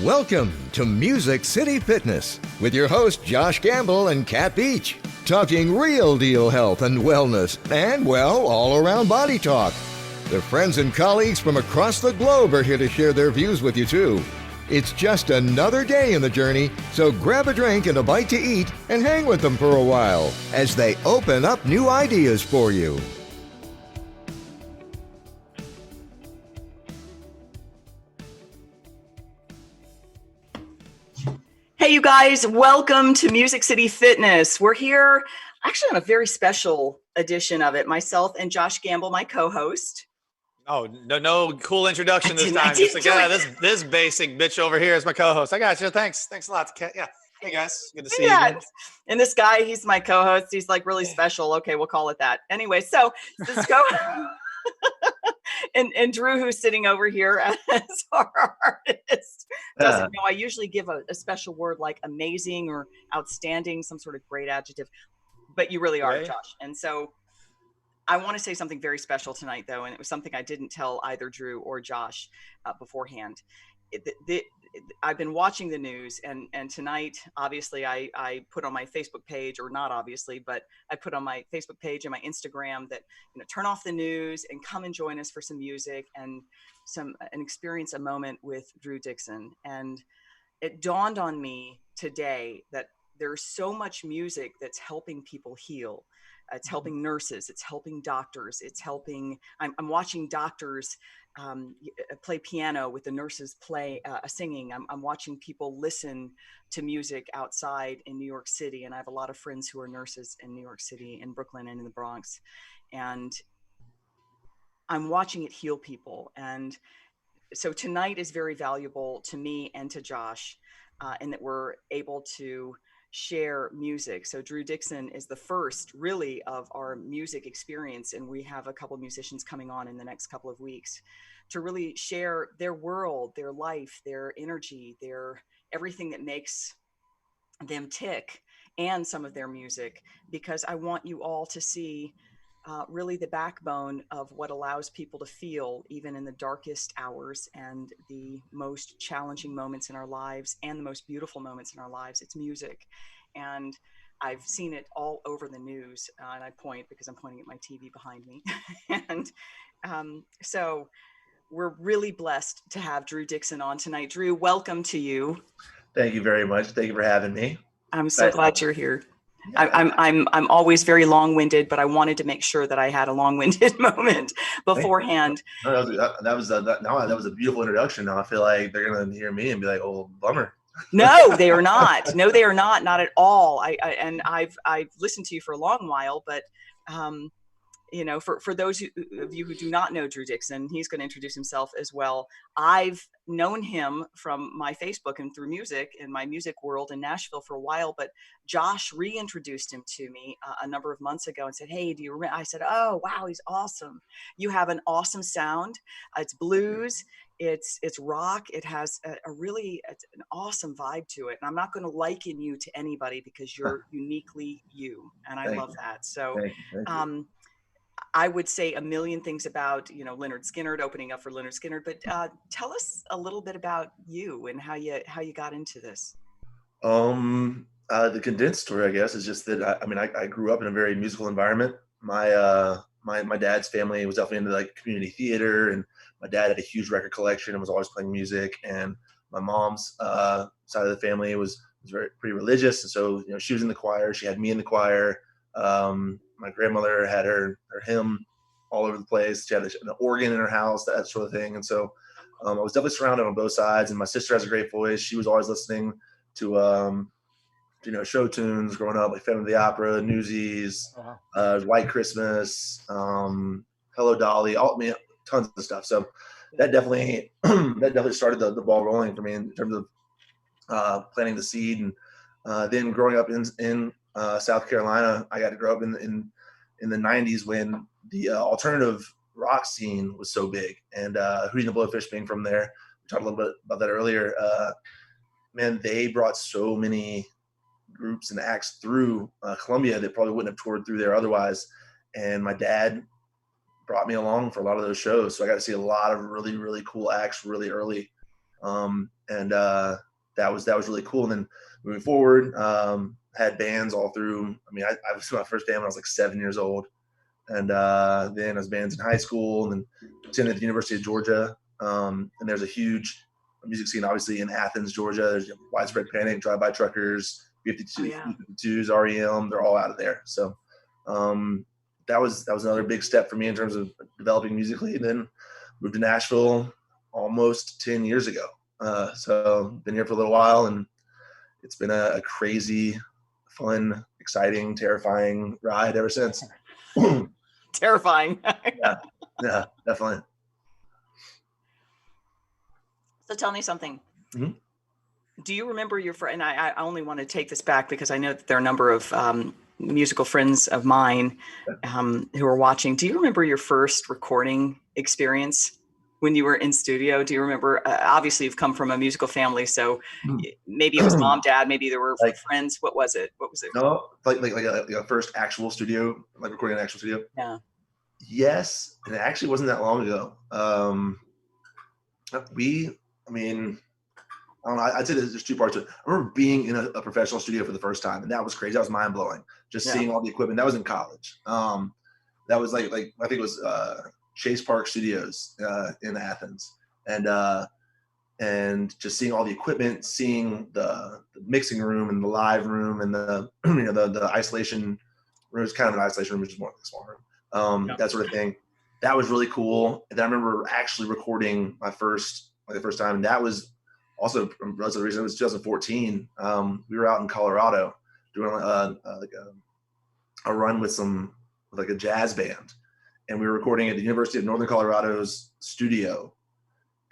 Welcome to Music City Fitness with your host Josh Gamble and Kat Beach, talking real deal health and wellness and, well, all around body talk. Their friends and colleagues from across the globe are here to share their views with you too. It's just another day in the journey, so grab a drink and a bite to eat and hang with them for a while as they open up new ideas for you. Hey, you guys, welcome to Music City Fitness. We're here actually on a very special edition of it. Myself and Josh Gamble, my co-host. Oh, no cool introduction this time. Just like, this basic bitch over here is my co-host. I got you. Thanks a lot. Yeah. Hey guys, good to see you again. And this guy, he's my co-host. He's like really special. Okay, we'll call it that. Anyway, so let's go. And Drew, who's sitting over here as our artist, doesn't know I usually give a special word like amazing or outstanding, some sort of great adjective, but you really are, right, Josh. And so I want to say something very special tonight, though, and it was something I didn't tell either Drew or Josh beforehand. I've been watching the news, and tonight, obviously, I put on my Facebook page, or not obviously, but I put on my Facebook page and my Instagram that, turn off the news and come and join us for some music and experience a moment with Drew Dixon. And it dawned on me today that there's so much music that's helping people heal. It's helping nurses, it's helping doctors, I'm watching doctors play piano with the nurses singing. I'm watching people listen to music outside in New York City. And I have a lot of friends who are nurses in New York City, in Brooklyn, and in the Bronx. And I'm watching it heal people. And so tonight is very valuable to me and to Josh, in that we're able to share music. So Drew Dixon is the first really of our music experience, and we have a couple of musicians coming on in the next couple of weeks to really share their world, their life, their energy, their everything that makes them tick, and some of their music, because I want you all to see really the backbone of what allows people to feel even in the darkest hours and the most challenging moments in our lives and the most beautiful moments in our lives. It's music. And I've seen it all over the news, and I point because I'm pointing at my TV behind me. And so we're really blessed to have Drew Dixon on tonight. Drew, welcome to you. Thank you very much. Thank you for having me. I'm so glad you're here. I'm always very long-winded, but I wanted to make sure that I had a long-winded moment beforehand. No, that was a beautiful introduction. Now I feel like they're gonna hear me and be like, "Oh, bummer." No, they are not. No, they are not at all. I've listened to you for a long while, but for those of you who do not know Drew Dixon, he's going to introduce himself as well. I've known him from my Facebook and through music in my music world in Nashville for a while, but Josh reintroduced him to me a number of months ago and said, "Hey, do you remember?" I said, "Oh, wow, he's awesome. You have an awesome sound. It's blues. It's rock. It has it's an awesome vibe to it. And I'm not going to liken you to anybody because you're uniquely you. And I love that." So, Thank you. I would say a million things about, Lynyrd Skynyrd, opening up for Lynyrd Skynyrd, but tell us a little bit about you and how you got into this. The condensed story, I guess, is just that I grew up in a very musical environment. My dad's family was definitely into like community theater, and my dad had a huge record collection and was always playing music. And my mom's side of the family was pretty religious, and so she was in the choir. She had me in the choir. My grandmother had her hymn all over the place. She had an organ in her house, that sort of thing. And so I was definitely surrounded on both sides. And my sister has a great voice. She was always listening to show tunes growing up, like Phantom of the Opera, Newsies, White Christmas, Hello Dolly, tons of stuff. So that definitely started the ball rolling for me in terms of planting the seed. And then growing up in South Carolina, I got to grow up in the 90s when the alternative rock scene was so big, and Hootie and the Blowfish being from there. We talked a little bit about that earlier. Man, they brought so many groups and acts through Columbia that probably wouldn't have toured through there otherwise. And my dad brought me along for a lot of those shows, so I got to see a lot of really, really cool acts really early. And that was really cool. And then moving forward, had bands all through. I mean, I was my first band when I was like 7 years old, and then I was bands in high school, and then attended the University of Georgia. And there's a huge music scene, obviously, in Athens, Georgia. There's Widespread Panic, Drive-By Truckers, 52s, REM. They're all out of there. So that was another big step for me in terms of developing musically. And then moved to Nashville almost 10 years ago. So been here for a little while, and it's been a crazy, fun, exciting, terrifying ride ever since. Terrifying. Yeah, definitely. So tell me something. Mm-hmm. Do you remember your friend? And I only want to take this back because I know that there are a number of musical friends of mine who are watching. Do you remember your first recording experience when you were in studio? Do you remember? Obviously, you've come from a musical family, so maybe it was mom, dad, maybe there were friends. What was it? No, like a first actual studio, like recording an actual studio. Yeah. Yes, and it actually wasn't that long ago. I mean, I don't know. I'd say there's two parts to it. I remember being in a professional studio for the first time, and that was crazy. That was mind blowing. Just seeing all the equipment. That was in college. That was like I think it was Chase Park Studios in Athens, and just seeing all the equipment, seeing the mixing room and the live room and the the isolation room. It's kind of an isolation room, which is more like a small room. That sort of thing. That was really cool. And then I remember actually recording the first time, and that was also the reason it was 2014. We were out in Colorado doing a run with a jazz band, and we were recording at the University of Northern Colorado's studio,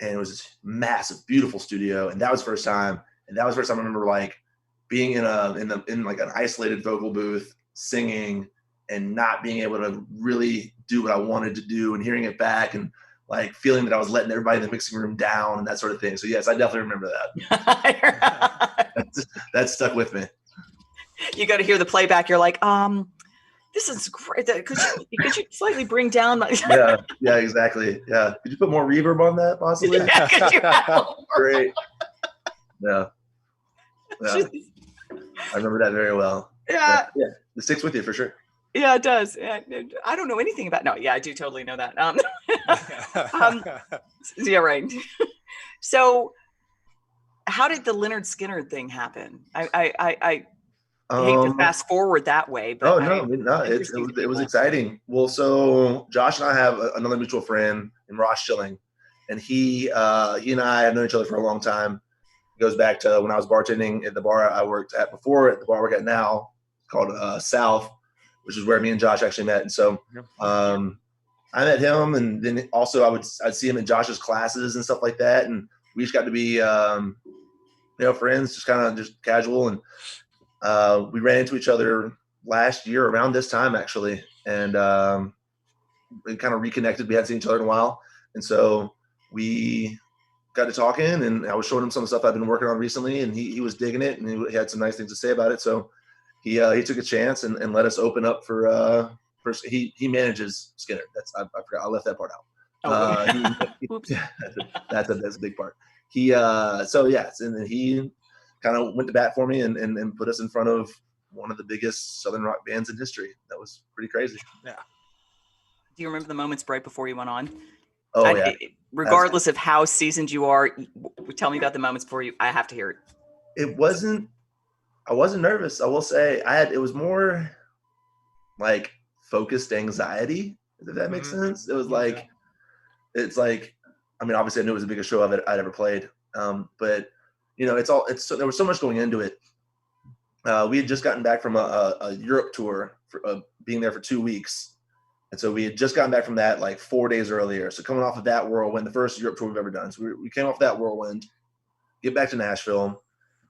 and it was this massive, beautiful studio. And that was the first time. And that was the first time I remember like being in like an isolated vocal booth, singing, and not being able to really do what I wanted to do, and hearing it back, and like feeling that I was letting everybody in the mixing room down and that sort of thing. So yes, I definitely remember that. That stuck with me. You got to hear the playback. You're like, this is great. Could you slightly bring down my? Yeah, exactly. Yeah. Could you put more reverb on that possibly? Yeah, could you Great. Yeah. I remember that very well. Yeah. It sticks with you for sure. Yeah, it does. I don't know anything about. No, yeah, I do totally know that. Yeah, right. So, how did the Lynyrd Skynyrd thing happen? I hate to fast forward that way, but it was exciting. Well, so Josh and I have another mutual friend named Ross Schilling, and he and I have known each other for a long time. It goes back to when I was bartending at the bar I worked at before, at the bar I work at now, called South, which is where me and Josh actually met. And so I met him, and then also I'd see him in Josh's classes and stuff like that, and we just got to be friends, just casual. And we ran into each other last year around this time actually, and we kind of reconnected. We hadn't seen each other in a while, and so we got to talking, and I was showing him some of the stuff I've been working on recently, and he was digging it, and he had some nice things to say about it. So he took a chance and let us open up for he manages Skynyrd. I forgot, I left that part out. Oops. That's a big part. And then he kind of went to bat for me and put us in front of one of the biggest Southern rock bands in history. That was pretty crazy. Yeah. Do you remember the moments right before you went on? Oh, yeah. Regardless of how seasoned you are, tell me about the moments before you. I have to hear it. I wasn't nervous, I will say. It was more like focused anxiety, if that makes sense. It was like, it's like, I mean, obviously I knew it was the biggest show I'd ever played. But there was so much going into it. We had just gotten back from a Europe tour, for being there for 2 weeks. And so we had just gotten back from that like 4 days earlier. So coming off of that whirlwind, the first Europe tour we've ever done. So we came off that whirlwind, get back to Nashville.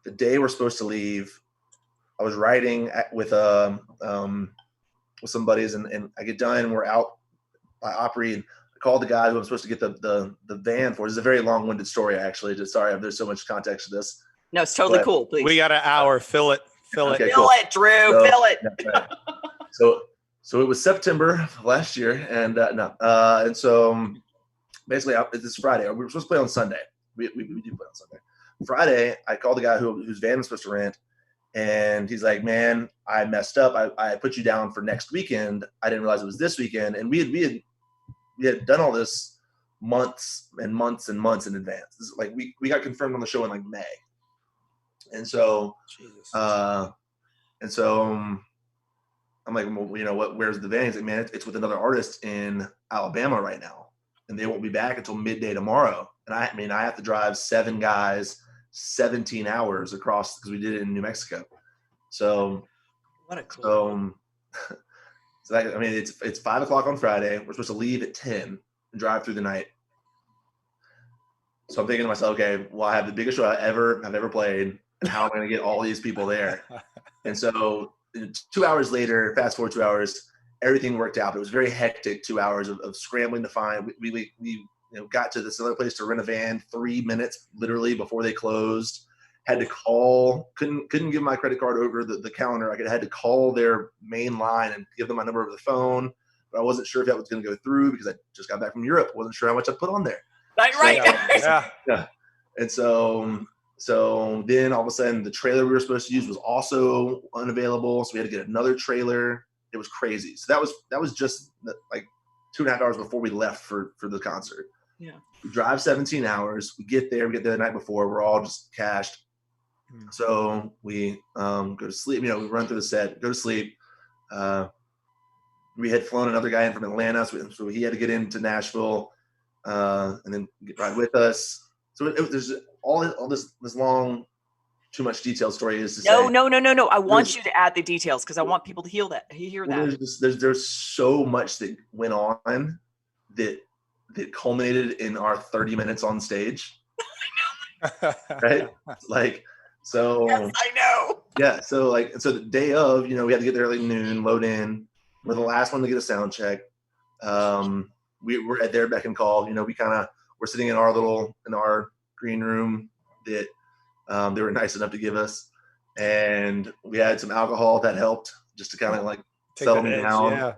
The day we're supposed to leave, I was riding with some buddies, and I get done, and we're out by Opry, and I called the guy who I'm supposed to get the van for. This is a very long-winded story, actually. Sorry, there's so much context to this. No, it's totally cool. Please. We got an hour. Fill it. Okay, fill it, Drew. Fill it. So it was September of last year, and so basically it's Friday. We were supposed to play on Sunday. we do play on Sunday. Friday, I called the guy whose van was supposed to rent, and he's like, "Man, I messed up. I put you down for next weekend. I didn't realize it was this weekend." And we had done all this months and months and months in advance. This is like we got confirmed on the show in like May, and so I'm like, well, you know what? Where's the van? He's like, man, it's with another artist in Alabama right now, and they won't be back until midday tomorrow. And I have to drive 7 guys, 17 hours across because we did it in New Mexico. So, what a cool. So it's 5 o'clock on Friday. We're supposed to leave at 10 and drive through the night. So I'm thinking to myself, okay, well, I have the biggest show I've ever played, and how am I going to get all these people there? And so 2 hours later, fast forward 2 hours, everything worked out. But it was very hectic 2 hours of scrambling to find. We got to this other place to rent a van 3 minutes literally before they closed. Had to call, couldn't give my credit card over the counter. I had to call their main line and give them my number over the phone. But I wasn't sure if that was going to go through because I just got back from Europe. Wasn't sure how much I put on there. Right. Yeah. And so then all of a sudden the trailer we were supposed to use was also unavailable. So we had to get another trailer. It was crazy. So that was just like 2.5 hours before we left for the concert. Yeah. We drive 17 hours. We get there the night before. We're all just cashed. So we go to sleep. We run through the set, go to sleep. We had flown another guy in from Atlanta. So he had to get into Nashville and then ride with us. So there's all this long, too much detailed story is to say. No. I want you to add the details because I want people to hear that. There's so much that went on that culminated in our 30 minutes on stage. Right? Like, so. Yes, I know. Yeah. So the day of, we had to get there early noon, load in. We're the last one to get a sound check. We were at their beck and call. We're sitting in our green room that they were nice enough to give us, and we had some alcohol that helped just to kind of like settle me down. Yeah.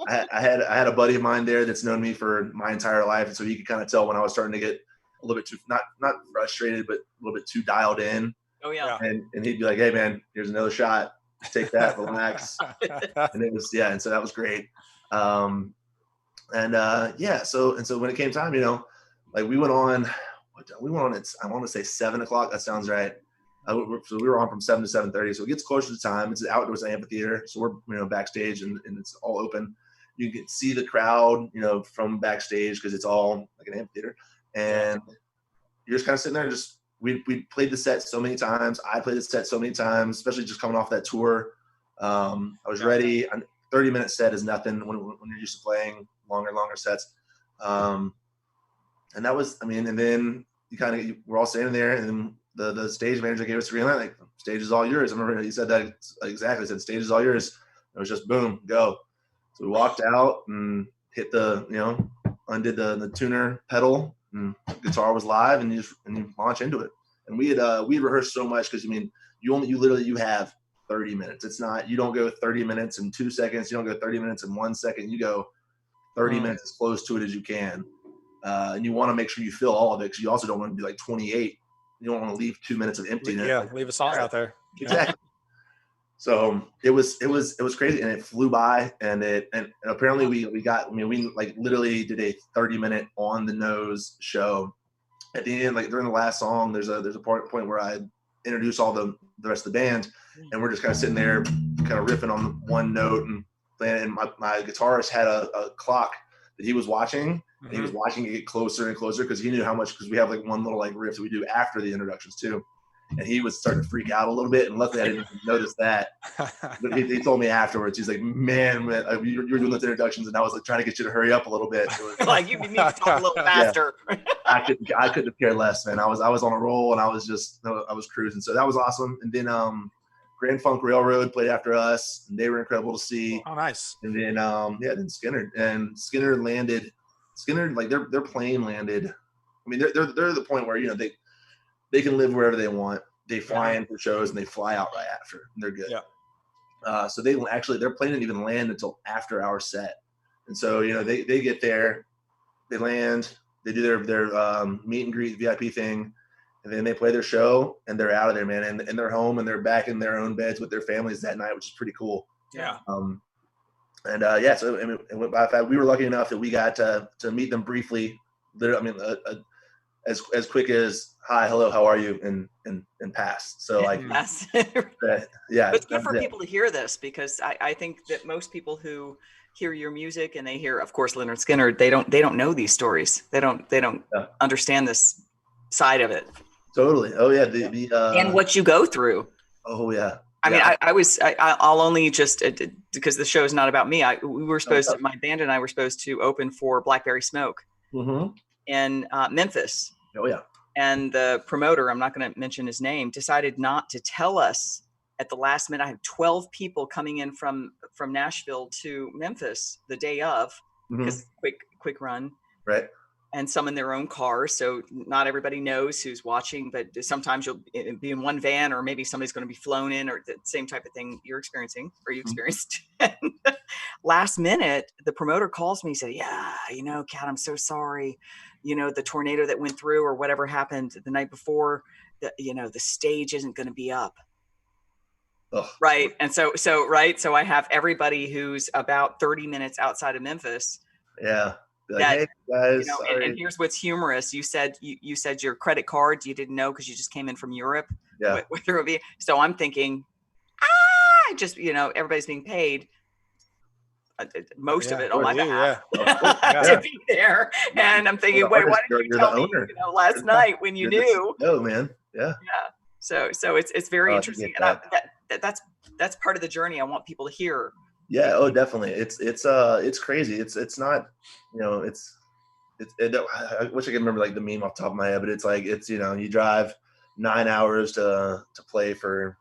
I had a buddy of mine there that's known me for my entire life, and so he could kind of tell when I was starting to get a little bit too not frustrated, but a little bit too dialed in. Oh yeah. And he'd be like, "Hey man, here's another shot. Take that, relax." And it was and so that was great. So when it came time, we went on at, I want to say 7 o'clock. That sounds right. So we were on from 7 to 7:30. So it gets closer to time. It's an outdoors amphitheater. So we're, backstage and it's all open. You can see the crowd, from backstage because it's all like an amphitheater. And you're just kind of sitting there and we played the set so many times. I played the set so many times, especially just coming off that tour. I was ready. A 30-minute set is nothing when you're used to playing longer sets. And that was, and then we're all standing there, and then the stage manager gave us a green light, like, stage is all yours. I remember he said that exactly. He said, stage is all yours. It was just boom, go. So we walked out and hit undid the tuner pedal, and the guitar was live, and you launch into it. And we rehearsed so much because you have 30 minutes. It's not, you don't go 30 minutes and 2 seconds. You don't go 30 minutes and 1 second. You go 30 minutes as close to it as you can. And you want to make sure you fill all of it because you also don't want to be like 28. You don't want to leave 2 minutes of emptiness. Yeah, leave a song out there. Exactly. So it was crazy, and it flew by, and apparently we like literally did a 30-minute on the nose show. At the end, like during the last song, there's a point where I introduce all the rest of the band, and we're just kind of sitting there, kind of riffing on one note and playing. And my guitarist had a clock that he was watching. And he was watching it get closer and closer because he knew how much, because we have like one little like riff that we do after the introductions too. And he was starting to freak out a little bit. And luckily I didn't even notice that. But he told me afterwards, he's like, man, you're doing those introductions. And I was like trying to get you to hurry up a little bit. Like you need to talk a little faster. Yeah. I couldn't have cared less, man. I was on a roll, and I was cruising. So that was awesome. And then Grand Funk Railroad played after us, and they were incredible to see. Oh, nice. And then then Skynyrd landed. Skynyrd, like their plane landed. I mean, they're the point where they can live wherever they want. They fly in for shows and they fly out right after. And they're good. Yeah. So their plane didn't even land until after our set. And so they get there, they land, They do their meet and greet VIP thing, and then they play their show, and they're out of there, man. And they're home, and they're back in their own beds with their families that night, which is pretty cool. Yeah. So I mean, it went by fast. We were lucky enough that we got to meet them briefly. As quick as hi, hello, how are you, and pass. So like, Yes. yeah. It's good for people to hear this, because I think that most people who hear your music and they hear, of course, Lynyrd Skynyrd, they don't know these stories. They don't understand this side of it. Totally. Oh yeah. And what you go through. Oh yeah. I mean, I'll only just, because the show is not about me. We were supposed to, my band and I were supposed to open for Blackberry Smoke in Memphis. Oh yeah. And the promoter, I'm not going to mention his name, decided not to tell us at the last minute. I had 12 people coming in from Nashville to Memphis the day of, because quick run. Right. And some in their own cars. So not everybody knows who's watching, but sometimes you'll be in one van, or maybe somebody's going to be flown in, or the same type of thing you're experiencing, or you experienced. Last minute, the promoter calls me, he said, yeah, Kat, I'm so sorry. The tornado that went through or whatever happened the night before, the stage isn't going to be up. Ugh. Right. And so I have everybody who's about 30 minutes outside of Memphis. Yeah. Like, that, hey guys, and here's what's humorous. You said your credit cards you didn't know because you just came in from Europe. Yeah. So I'm thinking, everybody's being paid. Most of it on my behalf to be there, and I'm thinking, wait, why didn't you tell me last night when you knew? Oh man, yeah. So it's very interesting, and that's part of the journey I want people to hear. Yeah. Oh, definitely. It's crazy. It's not, I wish I could remember like the meme off the top of my head, but it's like, you drive 9 hours to play for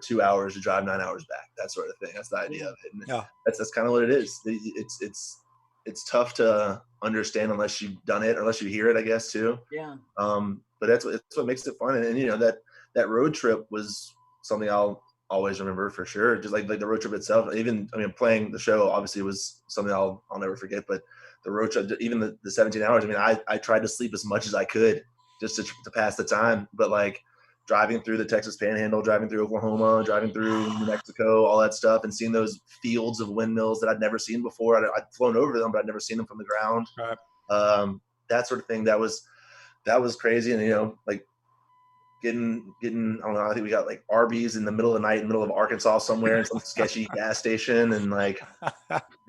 2 hours to drive 9 hours back, that sort of thing. That's the idea of it. And that's kind of what it is. It's tough to understand unless you've done it, or unless you hear it, I guess, too. Yeah. But that's what makes it fun. And that road trip was something I'll always remember for sure. Just like the road trip itself. Playing the show obviously was something I'll never forget. But the road trip, even the 17 hours. I tried to sleep as much as I could just to pass the time. But like driving through the Texas Panhandle, driving through Oklahoma, driving through New Mexico, all that stuff, and seeing those fields of windmills that I'd never seen before. I'd flown over them, but I'd never seen them from the ground. Right. That sort of thing. That was crazy. And like getting I don't know, I think we got like Arby's in the middle of the night in the middle of Arkansas somewhere in some sketchy gas station, and like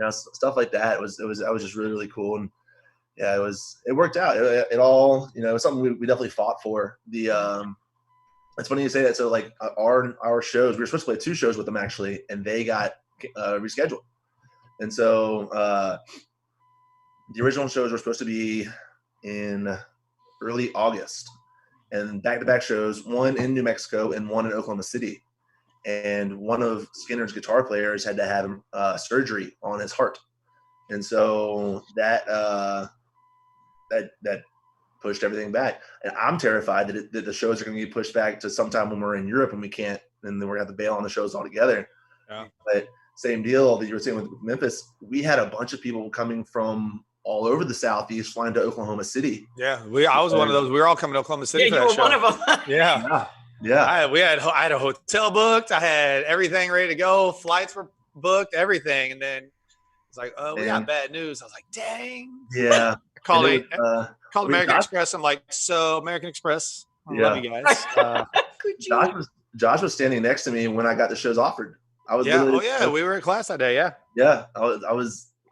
stuff like that. That was just really, really cool. And yeah, it worked out. It all, it was something we definitely fought for. It's funny you say that. So like our shows, we were supposed to play 2 shows with them actually, and they got rescheduled. And so the original shows were supposed to be in early August, and back-to-back shows, one in New Mexico and one in Oklahoma City. And one of Skynyrd's guitar players had to have surgery on his heart. And so that pushed everything back. And I'm terrified that the shows are going to be pushed back to sometime when we're in Europe and we can't, and then we're going to have to bail on the shows altogether. Yeah. But same deal that you were saying with Memphis. We had a bunch of people coming from all over the Southeast flying to Oklahoma City. Yeah, I was one of those. We were all coming to Oklahoma City for that show. You were one of them. Yeah. I had a hotel booked. I had everything ready to go. Flights were booked, everything. And then it's like, oh, we got bad news. I was like, dang. Yeah. Called American Express. I'm like, so American Express, I love you guys. Josh was standing next to me when I got the shows offered. I was we were in class that day. Yeah.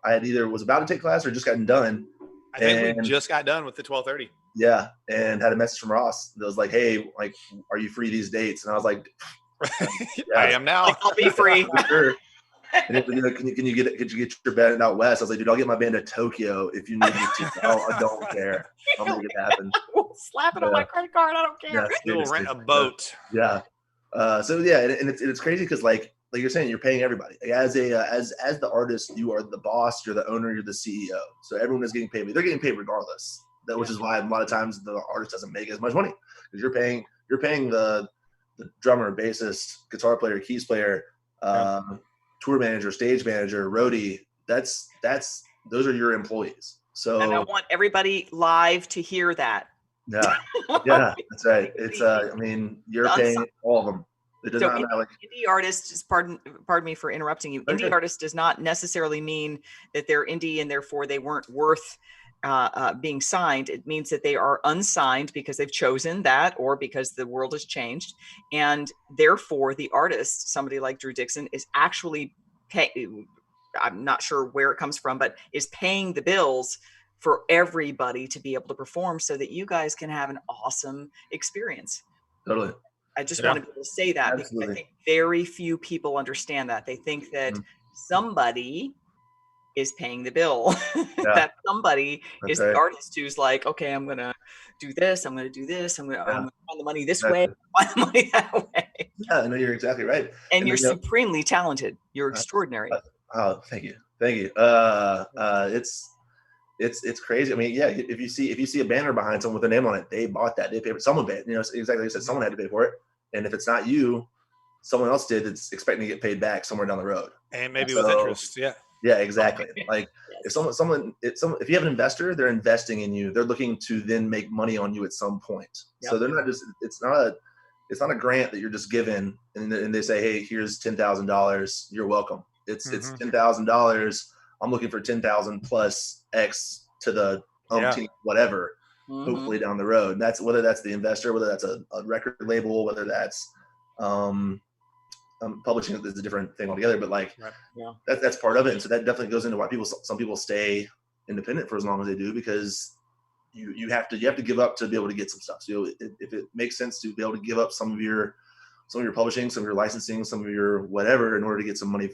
I had either was about to take class or just gotten done. I think we just got done with the 12:30. Yeah, and had a message from Ross that was like, "Hey, like, are you free these dates?" And I was like, "I am now. I'll be free." Sure. And can you get your band out west? I was like, "Dude, I'll get my band to Tokyo if you need me to. I don't care. I'll make it happen. We'll slap it on my credit card. I don't care. We'll rent a boat." Yeah. And it's crazy because like you're saying, you're paying everybody. Like as the artist, you are the boss, you're the owner, you're the CEO. So everyone is getting paid. They're getting paid regardless. Which is why a lot of times the artist doesn't make as much money, because you're paying the drummer, bassist, guitar player, keys player, tour manager, stage manager, roadie. Those are your employees. So, and I want everybody live to hear that. Yeah, that's right. It's I mean, you're paying all of them. It does not matter. Indie artist, pardon me for interrupting you. Indie artist does not necessarily mean that they're indie and therefore they weren't worth being signed. It means that they are unsigned because they've chosen that, or because the world has changed, and therefore the artist, somebody like Drew Dixon, is actually I'm not sure where it comes from, but is paying the bills for everybody to be able to perform so that you guys can have an awesome experience. Totally. I just want to be able to say that. Absolutely. Because I think very few people understand that. They think that somebody is paying the bill. That somebody is the artist who's like, okay, I'm going to do this. I'm going to do this. I'm going to find the money this way. Find the money that way. Yeah, no, you're exactly right. And you're supremely talented. You're extraordinary. Oh, thank you. Thank you. It's crazy. I mean, yeah, if you see a banner behind someone with a name on it, they bought that. They paid for it. Someone paid. You know, exactly like you said, someone had to pay for it. And if it's not you, someone else did that's expecting to get paid back somewhere down the road. And maybe with interest. Yeah. Yeah, exactly. Like if if you have an investor, they're investing in you. They're looking to then make money on you at some point. Yep. So they're not just, it's not a grant that you're just given and they say, hey, here's $10,000. You're welcome. It's $10,000. I'm looking for 10,000 plus X to the whatever, hopefully down the road. And that's whether that's the investor, whether that's a record label, whether that's publishing is a different thing altogether. But like that's part of it. And so that definitely goes into why some people stay independent for as long as they do, because you have to give up to be able to get some stuff. So if it makes sense to be able to give up some of your publishing, some of your licensing, some of your whatever in order to get some money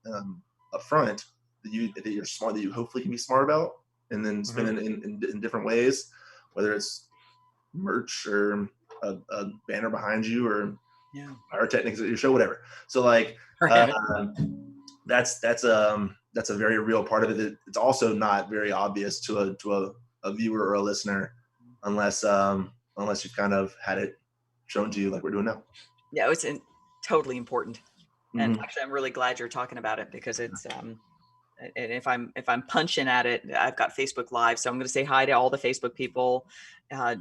up front that you're smart, that you hopefully can be smart about, and then spend it in different ways, whether it's merch or a banner behind you or pyrotechnics at your show, whatever. So like that's a very real part of it. It's also not very obvious to a viewer or a listener unless you've kind of had it shown to you like we're doing now. Yeah, it's totally important. And actually, I'm really glad you're talking about it, because it's and if I'm punching at it, I've got Facebook Live, so I'm going to say hi to all the Facebook people. I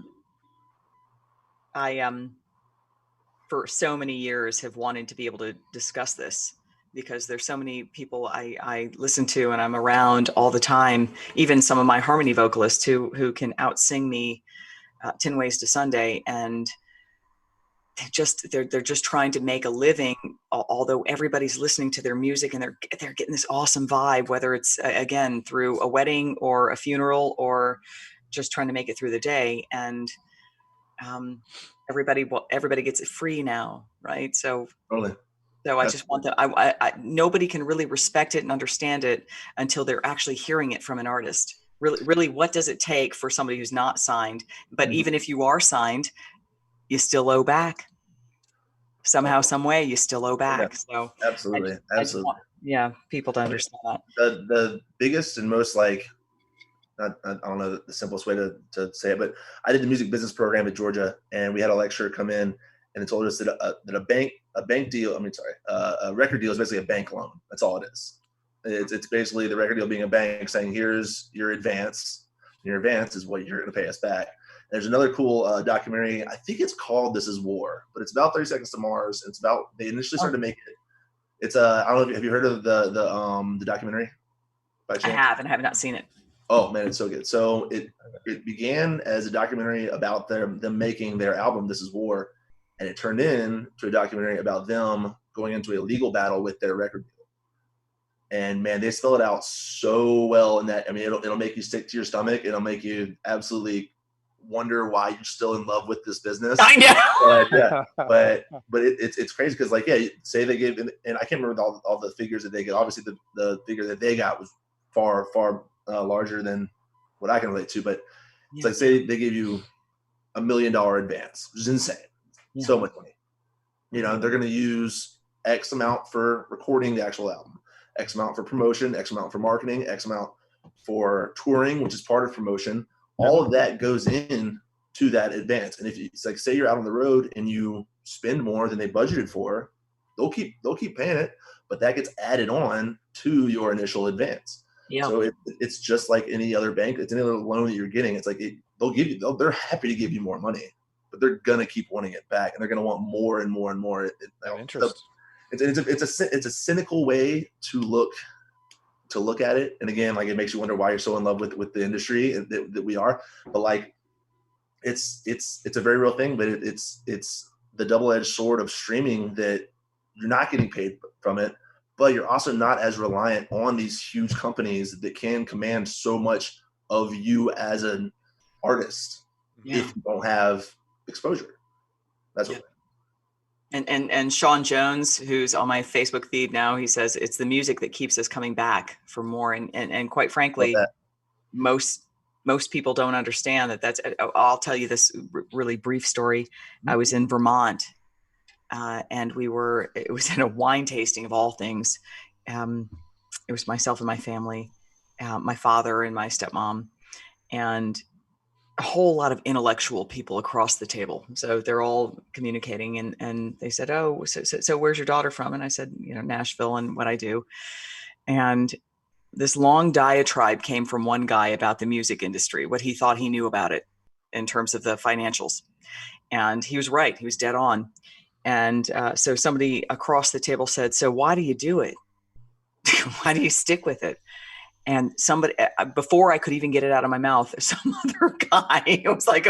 for so many years have wanted to be able to discuss this, because there's so many people I listen to and I'm around all the time. Even some of my harmony vocalists who can out-sing me 10 Ways to Sunday, and they're just trying to make a living, although everybody's listening to their music and they're getting this awesome vibe, whether it's again through a wedding or a funeral or just trying to make it through the day. And everybody gets it free now, right? So totally. So I just want that. I nobody can really respect it and understand it until they're actually hearing it from an artist. Really, what does it take for somebody who's not signed? But even if you are signed, you still owe back. Somehow, some way, you still owe back. So absolutely. I just want, people to understand that. The biggest and most I don't know the simplest way to say it, but I did the music business program at Georgia, and we had a lecturer come in and it told us that a bank deal. A record deal is basically a bank loan. That's all it is. It's basically the record deal being a bank saying, here's your advance. Your advance is what you're going to pay us back. There's another cool documentary. I think it's called This Is War, but it's about 30 Seconds to Mars. It's about, they initially started to make it. It's I don't know, have you heard of the documentary by chance? I have not seen it. Oh man, it's so good. So it began as a documentary about them making their album This Is War, and it turned into a documentary about them going into a legal battle with their record deal. And man, they spell it out so well in that. I mean, it'll make you stick to your stomach. It'll make you absolutely wonder why you're still in love with this business. I know. But it's crazy because say they gave, and I can't remember all the figures that they get. Obviously, the figure that they got was far larger than what I can relate to. But it's like, say they gave you $1 million advance, which is insane. So much money. They're going to use X amount for recording the actual album, X amount for promotion, X amount for marketing, X amount for touring, which is part of promotion. All of that goes in to that advance. And if it's like, say you're out on the road and you spend more than they budgeted for, they'll keep paying it, but that gets added on to your initial advance. Yeah. So it's just like any other bank. It's any other loan that you're getting. It's like they're happy to give you more money, but they're gonna keep wanting it back, and they're gonna want more and more and more. Interest. It's a cynical way to look at it. And again, like, it makes you wonder why you're so in love with the industry that we are. But like, it's a very real thing. But it's the double-edged sword of streaming, that you're not getting paid from it, but you're also not as reliant on these huge companies that can command so much of you as an artist if you don't have exposure. That's what. And Sean Jones, who's on my Facebook feed now, he says it's the music that keeps us coming back for more. And quite frankly, most people don't understand that. I'll tell you this really brief story. I was in Vermont, and it was in a wine tasting of all things. It was myself and my family, my father and my stepmom, and a whole lot of intellectual people across the table. So they're all communicating, and they said, "Oh, so where's your daughter from?" And I said, Nashville, and what I do. And this long diatribe came from one guy about the music industry, what he thought he knew about it in terms of the financials. And he was right. He was dead on. And so somebody across the table said, "So why do you do it? Why do you stick with it?" And somebody, before I could even get it out of my mouth, some other guy, it was like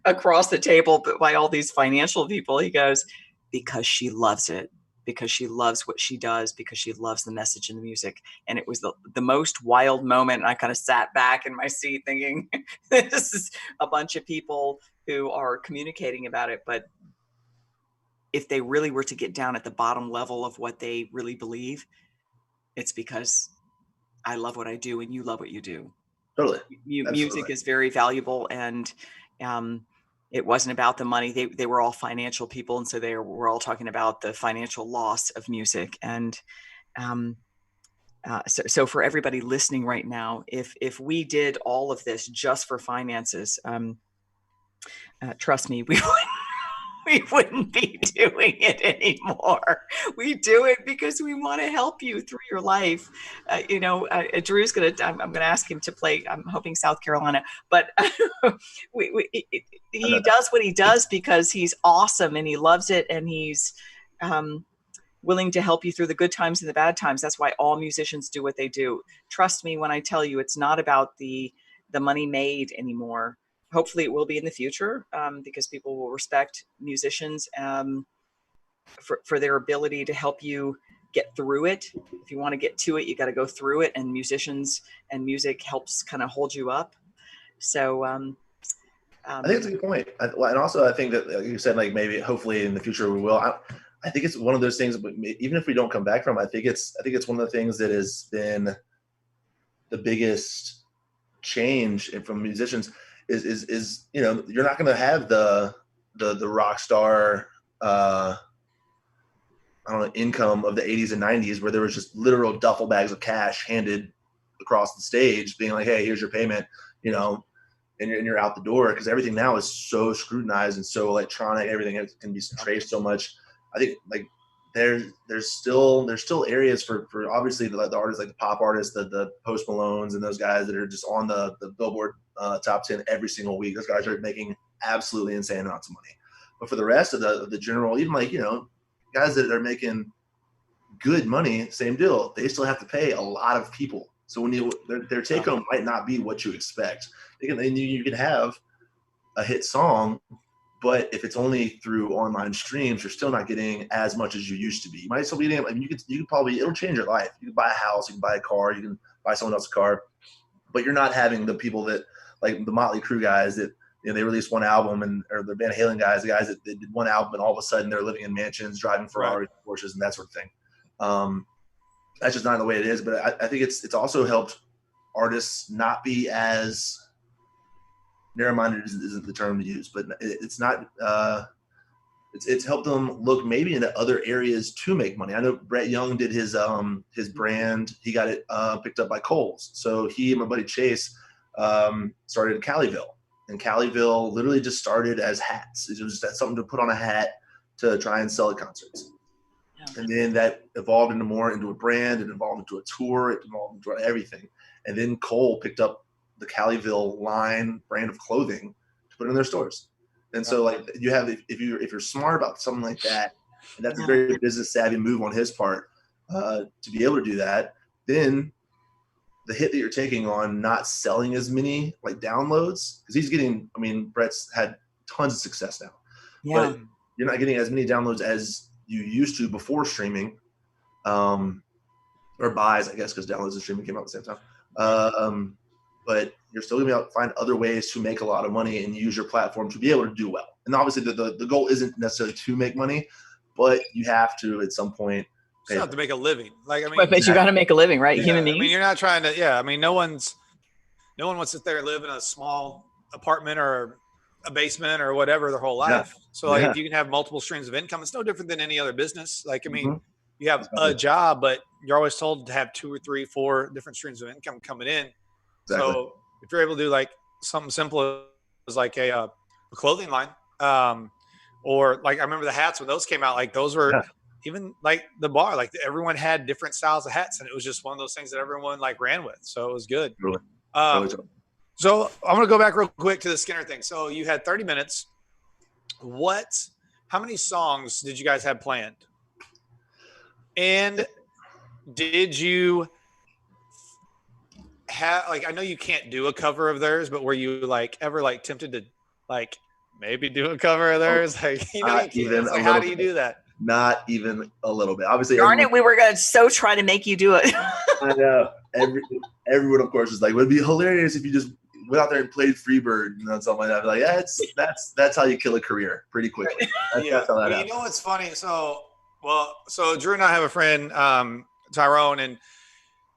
across the table, but by all these financial people, he goes, "Because she loves it, because she loves what she does, because she loves the message in the music." And it was the most wild moment. And I kind of sat back in my seat thinking, this is a bunch of people who are communicating about it. But if they really were to get down at the bottom level of what they really believe, it's because I love what I do and you love what you do. Totally. Music is very valuable, and it wasn't about the money. They were all financial people, and so they were all talking about the financial loss of music. And so for everybody listening right now, if we did all of this just for finances, trust me, we wouldn't be doing it anymore. We do it because we want to help you through your life. Drew's I'm going to ask him to play, I'm hoping South Carolina, but he does what he does because he's awesome and he loves it, and he's willing to help you through the good times and the bad times. That's why all musicians do what they do. Trust me when I tell you, it's not about the money made anymore. Hopefully it will be in the future, because people will respect musicians for their ability to help you get through it. If you want to get to it, you got to go through it, and musicians and music helps kind of hold you up. So I think it's a good point. And also I think that, like you said, like maybe hopefully in the future we will. I think it's one of those things, even if we don't come back from, I think it's one of the things that has been the biggest change from musicians is you're not going to have the rock star income of the 80s and 90s, where there was just literal duffel bags of cash handed across the stage being like, "Hey, here's your payment," and you're out the door, because everything now is so scrutinized and so electronic. Everything can be traced so much. I think like there's still areas for obviously the artists, like the pop artists, the Post Malones and those guys that are just on the Billboard top 10 every single week. Those guys are making absolutely insane amounts of money. But for the rest of the general, even guys that are making good money, same deal. They still have to pay a lot of people. So when their take home might not be what you expect. You can have a hit song, but if it's only through online streams, you're still not getting as much as you used to be. You might still be getting, you could probably, it'll change your life. You can buy a house, you can buy a car, you can buy someone else's car, but you're not having the people that, like the Motley Crue guys that, they released one album, or the Van Halen guys, the guys that did one album and all of a sudden they're living in mansions, driving Ferraris, Porsches, and that sort of thing. That's just not the way it is. But I think it's also helped artists not be as narrow-minded isn't the term to use, but it's not. It's helped them look maybe into other areas to make money. I know Brett Young did his brand. He got it picked up by Kohl's. So he and my buddy Chase started Calliville. And Calliville literally just started as hats. It was just something to put on a hat to try and sell at concerts. Yeah. And then that evolved into a brand. It evolved into a tour. It evolved into everything. And then Cole picked up the Calliville line brand of clothing to put in their stores. And so like you have, if you're smart about something like that, and that's a very business savvy move on his part, to be able to do that, then the hit that you're taking on not selling as many like downloads, because he's getting, I mean, Brett's had tons of success now, but you're not getting as many downloads as you used to before streaming, or buys, I guess, because downloads and streaming came out at the same time. But you're still gonna be able to find other ways to make a lot of money and use your platform to be able to do well. And obviously the goal isn't necessarily to make money, but you have to at some point. You have to make a living. Like, I mean, but you got to make a living, right? Yeah, Human beings. I mean, you're not trying to. Yeah, I mean, no one wants to sit there and live in a small apartment or a basement or whatever their whole life. So, like, if you can have multiple streams of income, it's no different than any other business. Like, I mean, you have a job, but you're always told to have 2 or 3, 4 different streams of income coming in. Exactly. So, if you're able to do like something simple as like a clothing line, or like I remember the hats when those came out, like those were. Even like the bar, like everyone had different styles of hats, and it was just one of those things that everyone like ran with. So it was good. Really? So I'm gonna go back real quick to the Skynyrd thing. So you had 30 minutes. How many songs did you guys have planned? And did you have, like, I know you can't do a cover of theirs, but were you like ever like tempted to like maybe do a cover of theirs? Like, you know, like, how do you do that? Not even a little bit. Obviously, darn it, we were going to try to make you do it. I know. Everyone, of course, is like, it would be hilarious if you just went out there and played Freebird and something like that. Like, that's how you kill a career pretty quickly. That's how that happens. You know what's funny? So Drew and I have a friend, Tyrone, and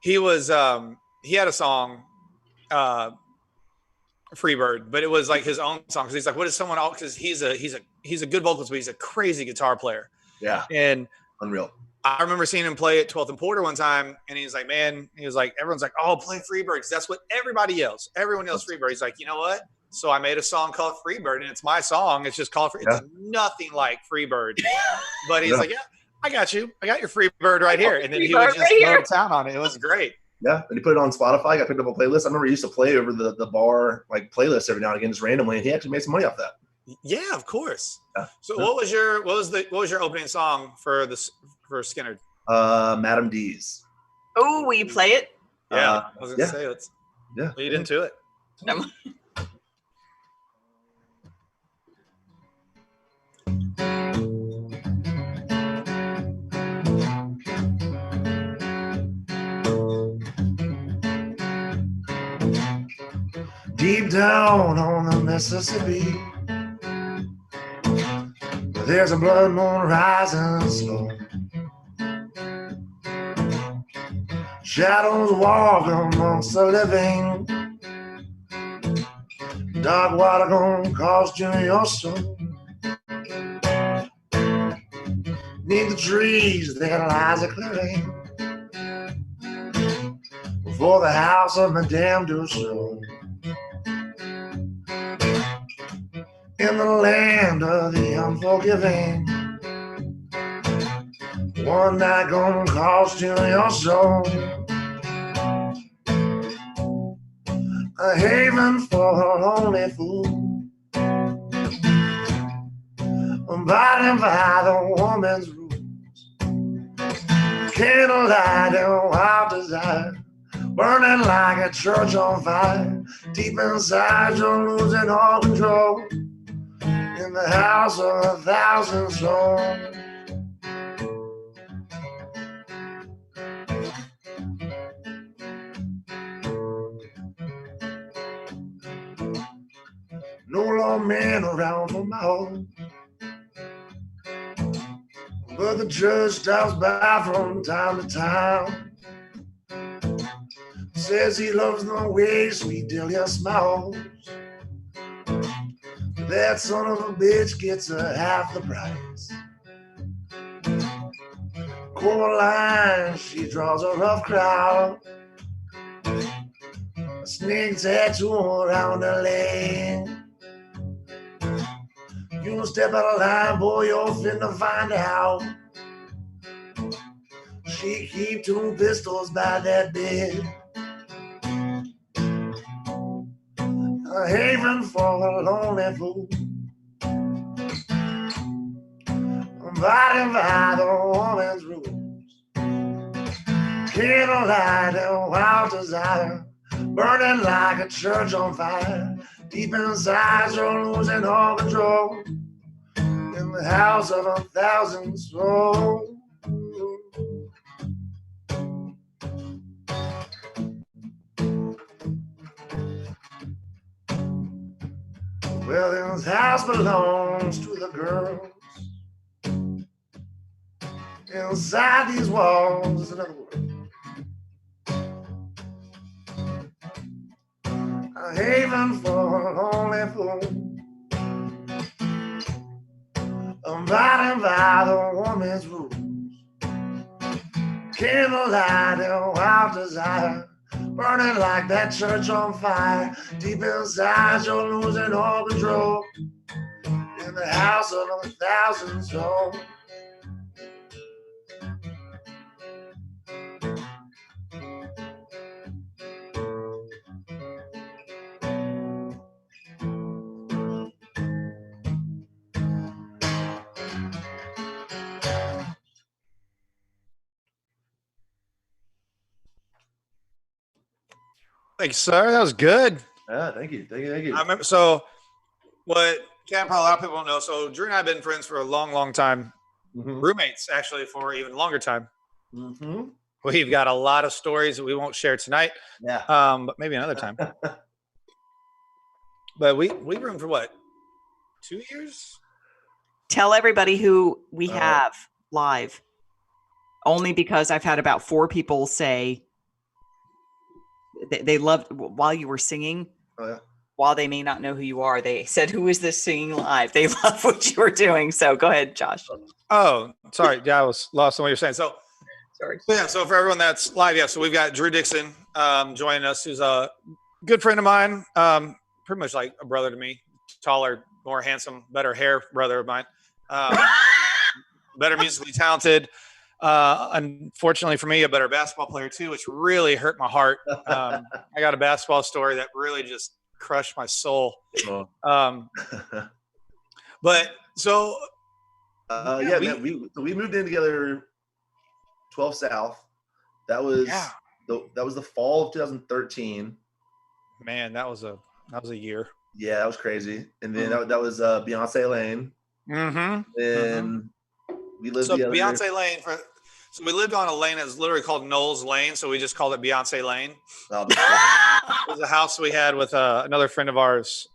he had a song, Freebird, but it was like his own song. Cause he's like, what is someone else? Cause he's a good vocalist, but he's a crazy guitar player. Yeah. And unreal. I remember seeing him play at 12th and Porter one time, and he's like, man, he was like, everyone's like, oh, play Freebird, because that's what everybody yells. Everyone yells Freebird. He's like, you know what? So I made a song called Freebird, and it's my song. It's just called It's nothing like Freebird. But he's like, yeah, I got you. I got your Freebird right here. And then he would just go to town on it. It was great. Yeah, and he put it on Spotify. Got picked up a playlist. I remember he used to play over the bar like playlist every now and again, just randomly, and he actually made some money off that. Yeah, of course. Yeah. So what was your opening song for Skynyrd? Madam D's. Oh, will you play it? Yeah, I was gonna say let's. Yeah, lead into it. Deep down on the Mississippi, there's a blood moon rising slow. Shadows walk amongst the living. Dark water gonna cost you your soul. Neath the trees there lies a clearing before the house of Madame Dussault. In the land of the unforgiving, one night gonna cost you your soul. A haven for a lonely fool, abiding by the woman's rules. Candlelight and wild desire, burning like a church on fire. Deep inside you're losing all control, in the house of 1,000 souls. No lawman around for my home, but the judge stops by from time to time. Says he loves the way sweet Delia smiles. That son of a bitch gets half the price. Coraline, she draws a rough crowd. A snake tattoo around her leg. You step out of line, boy, you're finna find out. She keep 2 pistols by that bed. a haven for the lonely fool. Abiding by the woman's rules. Candlelight and wild desire, burning like a church on fire. Deep inside you're losing all control in the house of 1,000 souls. Well, this house belongs to the girls. Inside these walls is another world. A haven for a lonely fool. Abiding by the woman's rules. Candlelight and wild desire, burning like that church on fire. Deep inside you're losing all control in the house of 1,000 souls. Thanks, sir. That was good. Yeah, thank you. I remember. So, what Cat, probably a lot of people don't know. So, Drew and I have been friends for a long, long time. Mm-hmm. Roommates, actually, for even longer time. Mm-hmm. We've got a lot of stories that we won't share tonight. Yeah. But maybe another time. But we roomed for what? 2 years? Tell everybody who we have live. Only because I've had about 4 people say they loved while you were singing. Oh, yeah. While they may not know who you are, they said, "Who is this singing live?" They love what you were doing. So go ahead, Josh. Oh, sorry. Yeah, I was lost on what you're saying. So, Sorry. yeah. So for everyone that's live, yeah. So we've got Drew Dixon joining us, who's a good friend of mine, pretty much like a brother to me. Taller, more handsome, better hair brother of mine. Better musically talented. Unfortunately for me, a better basketball player too, which really hurt my heart. I got a basketball story that really just crushed my soul. Oh. But so yeah, man, we moved in together 12 South. That was the fall of 2013. Man, that was a year. Yeah, that was crazy. And then that was Beyonce Lane. Mm-hmm. And we lived so together. Beyonce Lane so we lived on a lane that's literally called Knowles Lane, so we just called it Beyonce Lane. It was a house we had with another friend of ours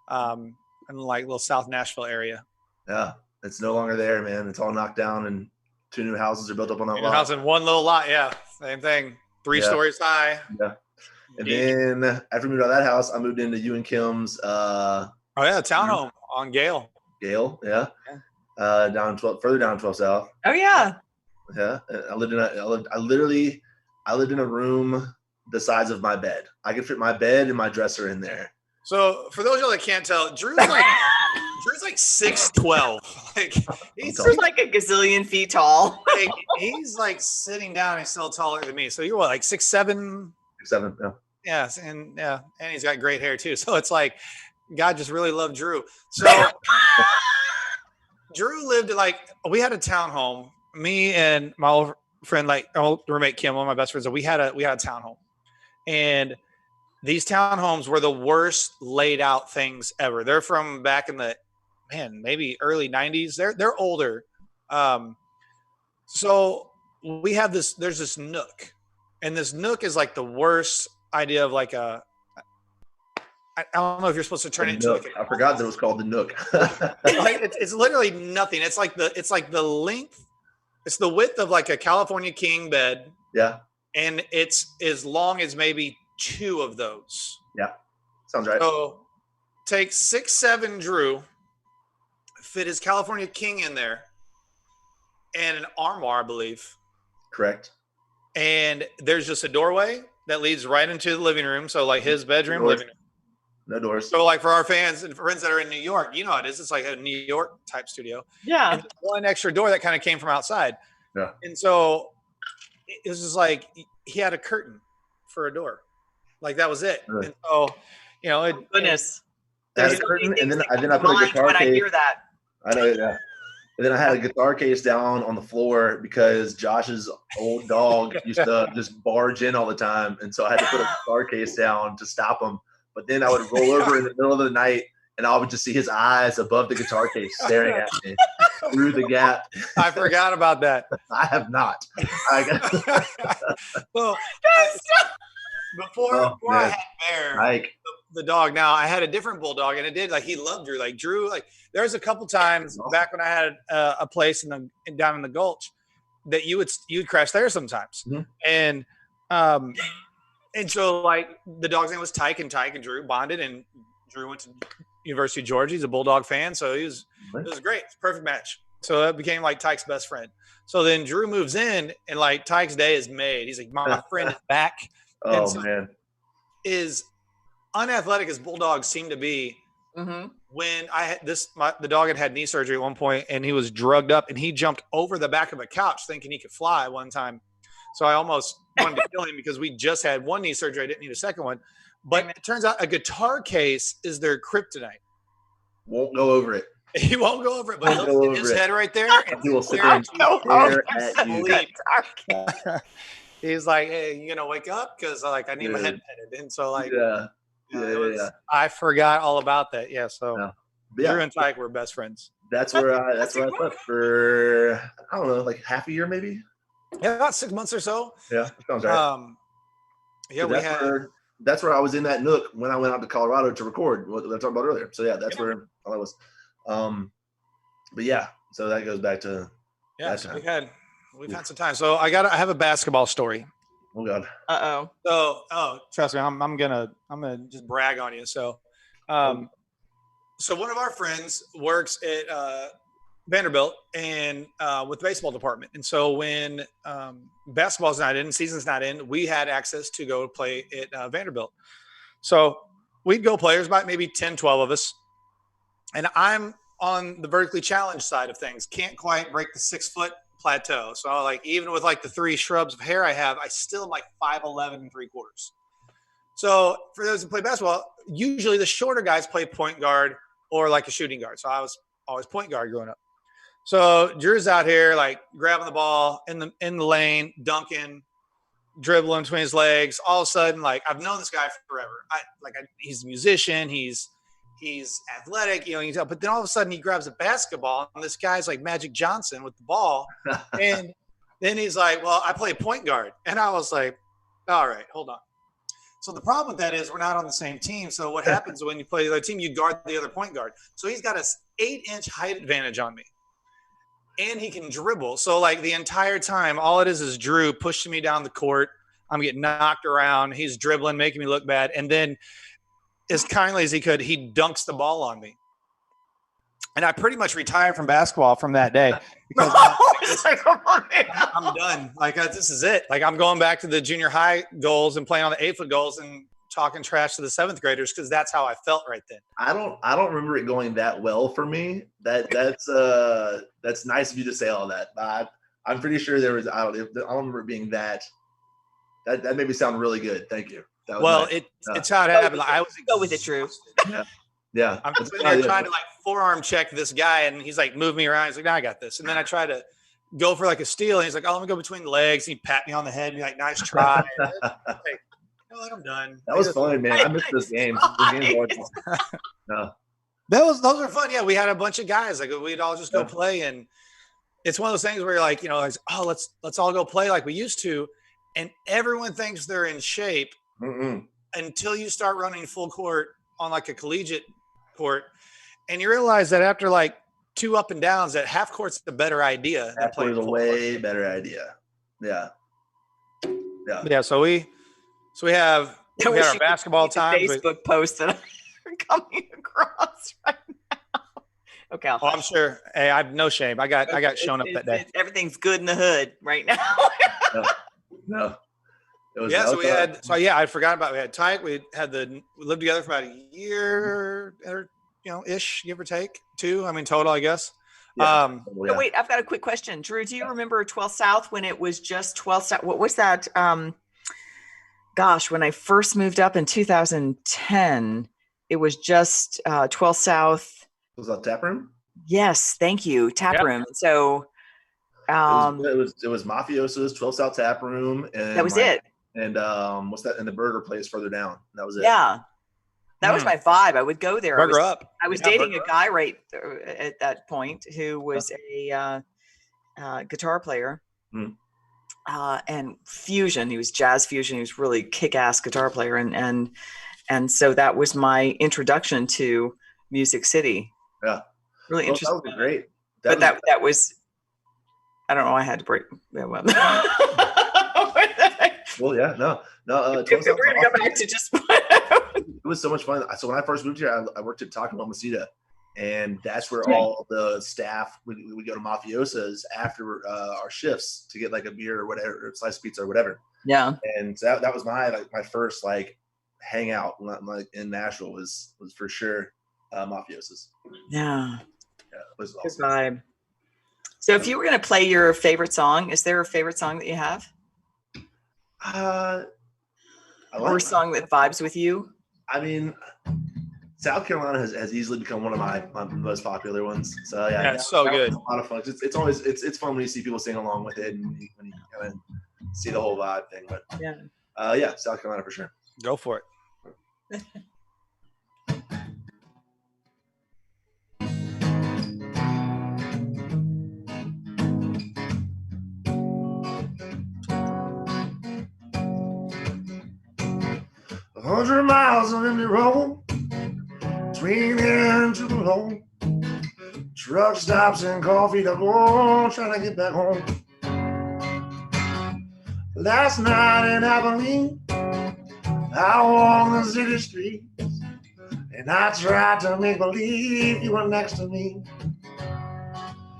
in like little South Nashville area. Yeah, it's no longer there, man. It's all knocked down and 2 new houses are built up on that lot. House in one little lot, yeah. Same thing. 3 stories high. Yeah. And then after we moved out of that house, I moved into you and Kim's townhome on Gale. Gale, yeah. Further down 12 South. Oh yeah. Yeah. I lived in a room the size of my bed. I could fit my bed and my dresser in there. So for those of you that can't tell, Drew's like 6'12". Like he's like a gazillion feet tall. Like, he's like sitting down, he's still taller than me. So you're what, like 6'7"? 6'7", yeah. Yes, and he's got great hair too. So it's like God just really loved Drew. So Drew lived we had a townhome. Me and my old friend, like old roommate Kim, one of my best friends, we had a townhome. And these townhomes were the worst laid out things ever. They're from back in the maybe early 90s. They're older. So we have there's this nook. And this nook is like the worst idea of like I don't know if you're supposed to turn it into nook. I forgot that it was called the nook. It's literally nothing. It's like the length. It's the width of like a California king bed. Yeah. And it's as long as maybe 2 of those. Yeah. Sounds right. So take 6'7" Drew, fit his California king in there, and an armoire, I believe. Correct. And there's just a doorway that leads right into the living room. So like his bedroom, living room. No doors. So like for our fans and friends that are in New York, you know how it is. It's like a New York type studio. Yeah. And one extra door that kind of came from outside. Yeah. And so it was just like he had a curtain for a door. Like that was it. Really? And so Goodness. Had There's a so curtain, many and things then that I come to put a mind guitar when I case. hear that. I know, yeah. And then I had a guitar case down on the floor because Josh's old dog used to just barge in all the time, and so I had to put a guitar case down to stop him. But then I would roll over in the middle of the night, and I would just see his eyes above the guitar case staring at me through the gap. I forgot about that. I have not. Well, before I had Bear, Mike. the dog, now I had a different bulldog, and it did he loved Drew. Like Drew, there's a couple times back when I had a place down in the Gulch that you'd crash there sometimes, and so the dog's name was Tyke, and Drew bonded, and Drew went to University of Georgia. He's a bulldog fan, so it was great. It's a perfect match. So that became Tyke's best friend. So then Drew moves in, and Tyke's day is made. He's like, my friend is back. Man. Is unathletic as bulldogs seem to be, when I had the dog had knee surgery at one point, and he was drugged up, and he jumped over the back of a couch thinking he could fly one time. So I almost wanted to kill him because we just had one knee surgery. I didn't need a second one. But it turns out a guitar case is their kryptonite. Won't go over it. He won't go over it, but he'll hit his head right there. And he will sit there and stare at you. He's like, hey, you gonna wake up? Because I need my head petted. And so I forgot all about that. Yeah. So Drew and Tyke were best friends. That's where I slept for, I don't know, half a year maybe. Yeah, about 6 months or so. Yeah, sounds right. That's where I was in that nook when I went out to Colorado to record what I talked about earlier. So yeah, that's where I was. But yeah, so that goes back to so we've had some time. So I have a basketball story. Oh God. So trust me, I'm gonna just brag on you. So so one of our friends works at Vanderbilt and with the baseball department. And so when basketball's not in, season's not in, we had access to go play at Vanderbilt. So we'd go players, about maybe 10, 12 of us. And I'm on the vertically challenged side of things. Can't quite break the 6 foot plateau. So even with the 3 shrubs of hair I have, I still am 5'11" and 3/4. So for those who play basketball, usually the shorter guys play point guard or a shooting guard. So I was always point guard growing up. So Drew's out here grabbing the ball in the lane, dunking, dribbling between his legs. All of a sudden, I've known this guy forever. He's a musician. He's athletic, you can tell. But then all of a sudden he grabs a basketball, and this guy's like Magic Johnson with the ball. And then he's like, well, I play point guard. And I was like, all right, hold on. So the problem with that is we're not on the same team. So what happens when you play the other team, you guard the other point guard. So he's got an 8-inch height advantage on me. And he can dribble. So the entire time, all it is Drew pushing me down the court. I'm getting knocked around. He's dribbling, making me look bad. And then as kindly as he could, he dunks the ball on me. And I pretty much retired from basketball from that day because I'm done. This is it. I'm going back to the junior high goals and playing on the 8-foot goals and talking trash to the 7th graders because that's how I felt right then. I don't remember it going that well for me. That's nice of you to say all that. I'm pretty sure there was. I don't remember it being that. That made me sound really good. Thank you. Well, nice. It's how it happened. I was go with it, Drew. Yeah. I'm sitting there trying to forearm check this guy, and he's move me around. He's like, no, I got this. And then I try to go for a steal, and he's like, oh, let me go between the legs. And he pat me on the head and be like, nice try. I'm done. That was fun, man. I missed this game. No. Those are fun. Yeah, we had a bunch of guys. We'd all just go play, and it's one of those things where you're let's all go play like we used to, and everyone thinks they're in shape until you start running full court on a collegiate court, and you realize that after 2 up and downs, that half court's a better idea. Half court is a way better idea. Yeah. So we have our basketball time. Facebook post that are coming across right now. Okay. I'm sure. Hey, I have no shame. I got shown up that day. Everything's good in the hood right now. No. I forgot about. We had Tyke. We lived together for about a year or ish, give or take 2. I mean, total, I guess. Yeah. But wait, I've got a quick question, Drew. Do you remember 12 South when it was just 12 South? What was that? Gosh, when I first moved up in 2010, it was just 12 South. Was that Tap Room? Yes, thank you, Tap Room. So it was Mafioso's 12 South Tap Room, and that was it. And what's that? And the burger place further down. That was it. Yeah, that was my vibe. I would go there. Burger Up. I was dating a guy right at that point who was a guitar player. And fusion. He was jazz fusion. He was really kick-ass guitar player, and so that was my introduction to Music City. Yeah, really interesting. That was great. That was. I don't know. I had to break. Well, yeah, no. We're gonna go back to just. It was so much fun. So when I first moved here, I worked at Taco Mamacita, and that's where all the staff would go to Mafiosa's after our shifts to get like a beer or whatever, or slice pizza or whatever. Yeah. And so that was my first like hangout in Nashville was for sure Mafiosa's. Yeah. Yeah, it was Good awesome. vibe. So if you were going to play your favorite song, is there a favorite song that you have? Or a song that vibes with you? I mean, South Carolina has easily become one of my most popular ones. So yeah, it's so good. A lot of fun. It's always it's fun when you see people sing along with it and when you kind of see the whole vibe thing. But yeah, South Carolina for sure. Go for it. A 100 miles of empty road between here and Tupelo. Truck stops and coffee to go, trying to get back home. Last night in Abilene, I walked the city streets, and I tried to make believe you were next to me.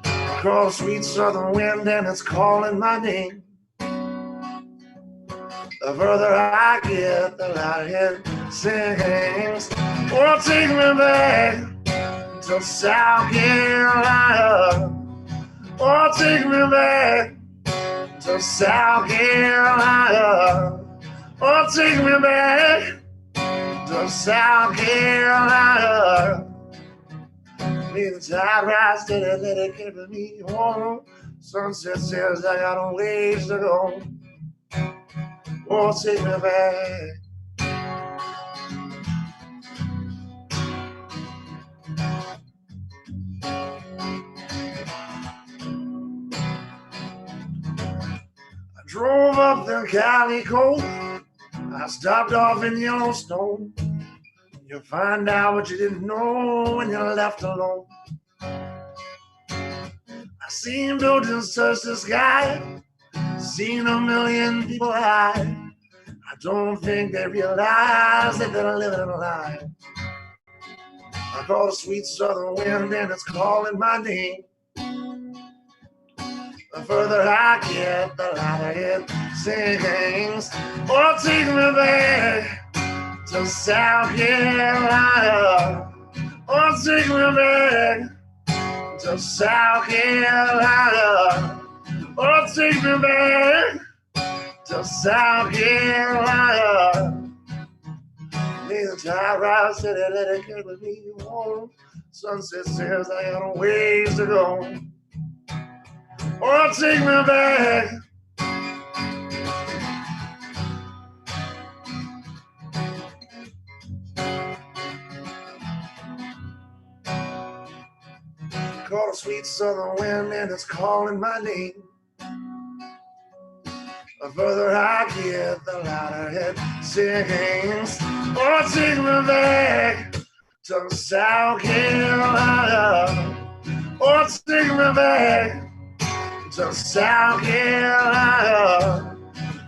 I caught a sweet southern wind and it's calling my name. The further I get, the louder it sings. Oh, take me back to South Carolina. Oh, take me back to South Carolina. Oh, take me back to South Carolina. May the tide rise steady, let it carry me home. Sunset says I got a ways to go. Oh, take me back. I drove up the Cali coast. I stopped off in Yellowstone. You'll find out what you didn't know when you're left alone. I seen buildings touch the sky. Seen a million people hide. I don't think they realize that they're living a lie. I caught a sweet southern wind and it's calling my name. The further I get, the louder it sings. Oh, take me back to South Carolina. Oh, take me back to South Carolina. Oh, take me back to South Carolina. May the tide rise steady, let it carry me home. Sunset says I got a ways to go. Oh, take me back. Caught a sweet southern wind and it's calling my name. The further I get, the louder it sings. Oh, take me back to South Carolina. Oh, take me back to South Carolina.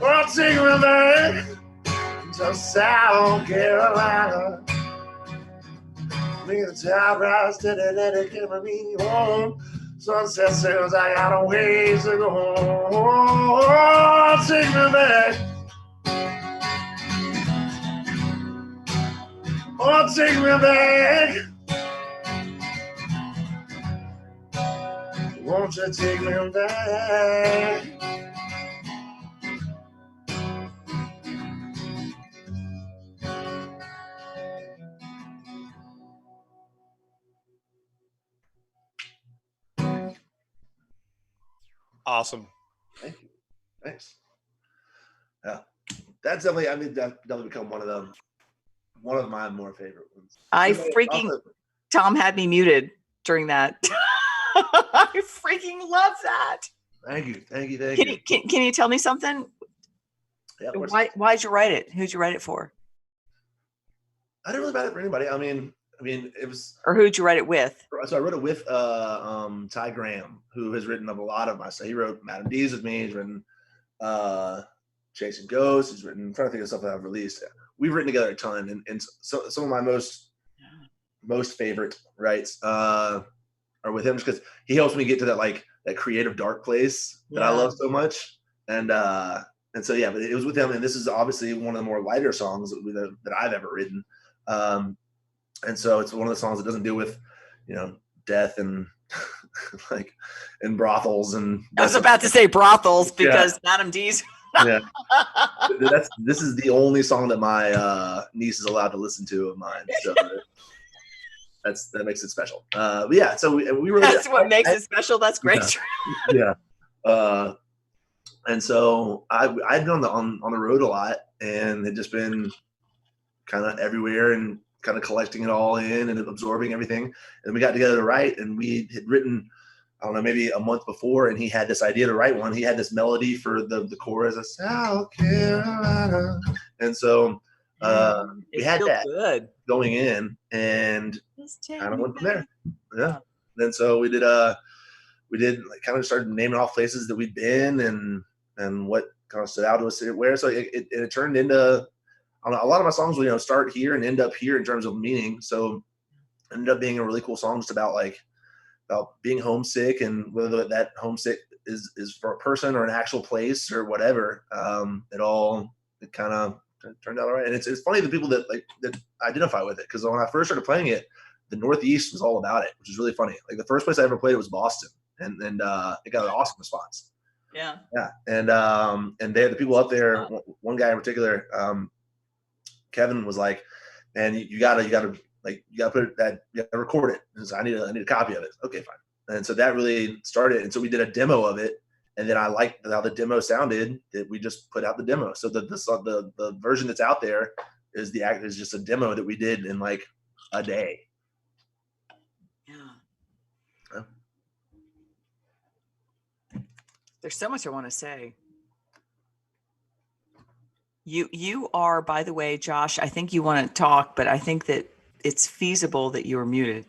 Oh, take me back to South Carolina. May the tide rise steady, let it carry me home. Sunset says I got a ways to go. Oh, take me back. Oh, take me back. Won't you take me back? Awesome. Thank you. Thanks. Yeah, that's definitely. I mean, that's definitely become one of my more favorite ones. Tom had me muted during that. I freaking love that. Thank you. Can you tell me something? Yeah, Why'd you write it? Who'd you write it for? I didn't really write it for anybody. I mean, it was. Or who'd you write it with? So I wrote it with Ty Graham, who has written up a lot of my stuff. He wrote Madam D's with me. He's written Chasing Ghosts. He's written. I'm trying to think of stuff that I've released. We've written together a ton, and so some of my most favorite writes are with him, just because he helps me get to that creative dark place that I love so much. And so yeah, but it was with him, and this is obviously one of the more lighter songs that I've ever written. And so it's one of the songs that doesn't deal with, death and and brothels. And I was about to say brothels because Madam D's. Yeah, this is the only song that my niece is allowed to listen to of mine. So that makes it special. But yeah, so we were. That's what makes it special. That's great. Yeah. And so I'd been on the road a lot, and had just been kind of everywhere and kind of collecting it all in and absorbing everything. And we got together to write, and we had written, I don't know, maybe a month before, and he had this idea to write one. He had this melody for the chorus of South Carolina. And so we had that going in, and kind of went from there. Yeah. And so we did kind of started naming off places that we'd been and what kind of stood out to us where. So it turned into, I don't know, a lot of my songs will start here and end up here in terms of meaning. So it ended up being a really cool song just about being homesick, and whether that homesick is for a person or an actual place or whatever. It kind of turned out all right. And it's funny, the people that identify with it, because when I first started playing it, the Northeast was all about it, which is really funny. Like the first place I ever played it was Boston, and it got an awesome response. Yeah. And they had the people up there. One guy in particular, Kevin, was like, "Man, you gotta put that, you gotta record it." And so I need a copy of it. Okay, fine. And so that really started. And so we did a demo of it, and then I liked how the demo sounded. That we just put out the demo. So the version that's out there is just a demo that we did in like a day. Yeah. There's so much I want to say. You are, by the way, Josh, I think you want to talk, but I think that it's feasible that you are muted.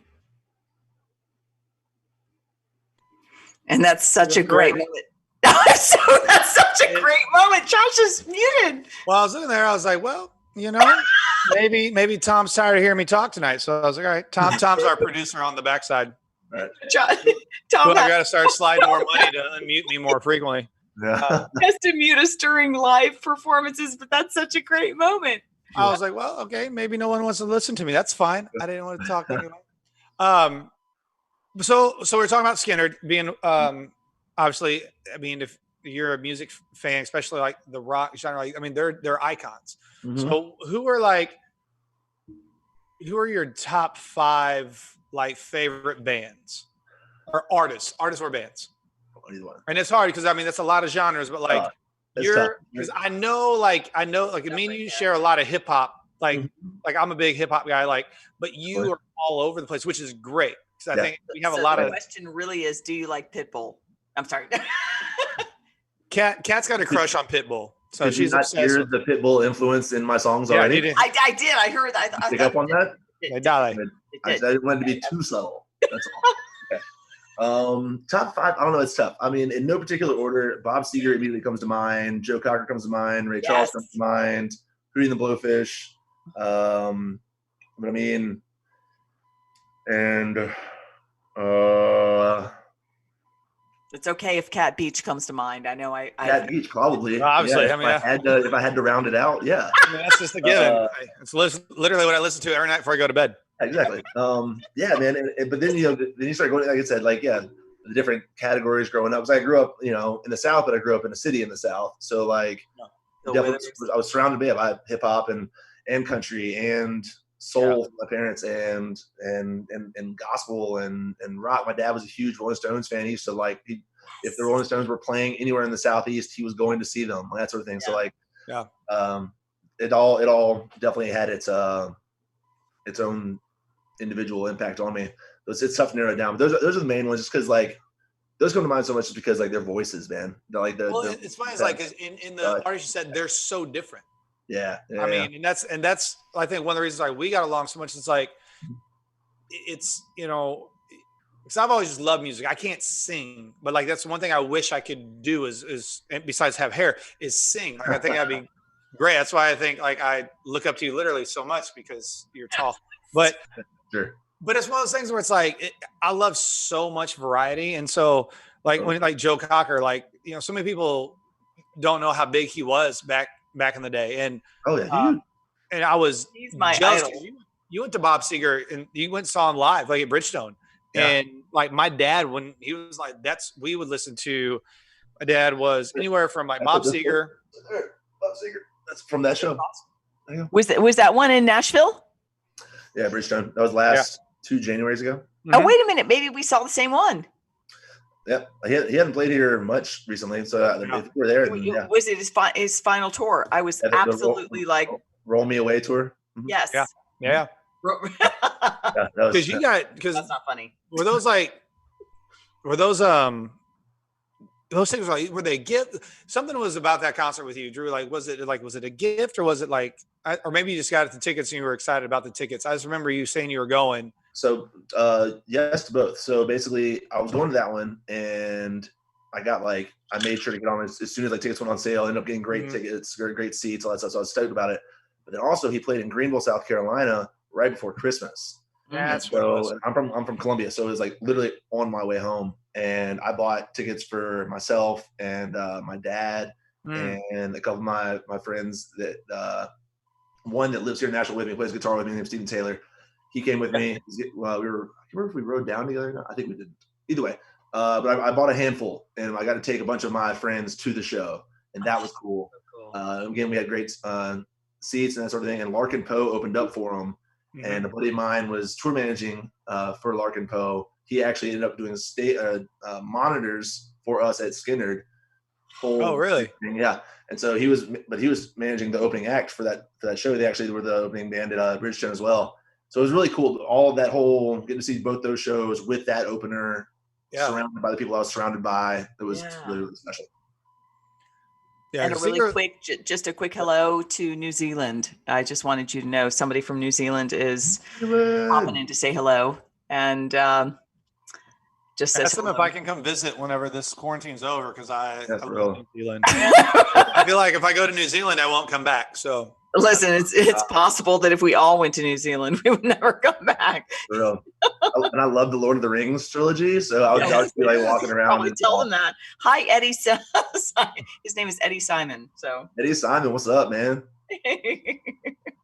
And that's such a great moment. That's such a great moment. Josh is muted. Well, I was sitting there, I was like, well, maybe Tom's tired of hearing me talk tonight. So I was like, all right, Tom's our producer on the backside. All right. Tom, I got to start sliding more money to unmute me more frequently. Yeah. Has to mute us during live performances, but that's such a great moment. I was like, well, okay, maybe no one wants to listen to me. That's fine. I didn't want to talk anyway. So we're talking about Skynyrd being obviously, I mean, if you're a music fan, especially like the rock genre, I mean, they're icons. Mm-hmm. So who are your top 5 favorite bands or artists or bands? And it's hard because I mean that's a lot of genres, but because I know me and you share a lot of hip hop. Like I'm a big hip hop guy. But you are all over the place, which is great because I think we have a lot of. The question really is, do you like Pitbull? I'm sorry. Kat's got a crush on Pitbull, so she's obsessed. Hear the Pitbull influence in my songs already? I did. I heard. I pick up on that. I didn't want it to be too subtle. That's all. Top 5, I don't know, it's tough. I mean, in no particular order, Bob Seger immediately comes to mind, Joe Cocker comes to mind, Ray Charles comes to mind, Hootie and the Blowfish. But I mean, and it's okay if Cat Beach comes to mind. I know Cat Beach probably. Obviously, I mean, if I had to round it out, yeah. I mean, that's just a given. It's literally what I listen to every night before I go to bed. Exactly. Yeah, man. But then then you start going, like I said, the different categories growing up. Because I grew up, in the South, but I grew up in a city in the South. So definitely, I was surrounded by hip hop and country and soul from my parents and gospel and rock. My dad was a huge Rolling Stones fan. He used to like, if the Rolling Stones were playing anywhere in the Southeast, he was going to see them, that sort of thing. So like, it all definitely had its own individual impact on me. It's tough to narrow it down, but those are the main ones, just because like those come to mind so much, just because like their voices, man. They're like it's funny. It's like in the artists you said, they're so different. Yeah. I mean, and that's I think one of the reasons like we got along so much. It's like it's because I've always just loved music. I can't sing, but like that's one thing I wish I could do is besides have hair is sing. Like I think that'd be great. That's why I think like I look up to you literally so much, because you're tall. But sure. But it's one of those things where it's like I love so much variety, and so like when like Joe Cocker, like so many people don't know how big he was back in the day, and and I was jealous. You went to Bob Seger and you went and saw him live like at Bridgestone, and like my dad, when he was like we would listen to. My dad was anywhere from like Bob Seger. Bob Seger, that's from that show. Was that one in Nashville? Yeah, Bridgestone. That was last 2 Januaries ago. Oh, wait a minute. Maybe we saw the same one. Yep. He hadn't played here much recently, so if we're there. Then, was it his final tour? I was absolutely like Roll Me Away tour. Mm-hmm. Yes. Yeah. Because that's not funny. Were those things like, were they gift? Something was about that concert with you, Drew. Like, was it a gift, or was it like, or maybe you just got the tickets and you were excited about the tickets? I just remember you saying you were going. So, yes to both. So basically I was going to that one, and I made sure to get on as soon as like tickets went on sale. I ended up getting great tickets, great seats, all that stuff. So I was stoked about it. But then also he played in Greenville, South Carolina right before Christmas. That's so I'm from Columbia, so it was like literally on my way home, and I bought tickets for myself and my dad and a couple of my friends. That one that lives here in Nashville with me, plays guitar with me, named Steven Taylor. He came with me. I remember if we rode down together or not. I think we did. Either way, but I bought a handful, and I got to take a bunch of my friends to the show, and that was cool. Again, we had great seats and that sort of thing, and Larkin Poe opened up for them. And a buddy of mine was tour managing for Larkin Poe. He actually ended up doing monitors for us at Skynyrd. Oh, really? Yeah. And so he was managing the opening act for that show. They actually were the opening band at Bridgestone as well. So it was really cool. All of that whole getting to see both those shows with that opener, surrounded by the people I was surrounded by. It was really, really special. Yeah, and a quick hello to New Zealand. I just wanted you to know somebody from New Zealand is popping in to say hello, and just ask them hello. if I can come visit whenever this quarantine's over, because I love New Zealand. I feel like if I go to New Zealand, I won't come back. So listen, it's possible that if we all went to New Zealand, we would never come back. For real. And I love the Lord of the Rings trilogy, so I would be like walking around. Probably tell them that. Hi, Eddie. His name is Eddie Simon. So Eddie Simon, what's up, man?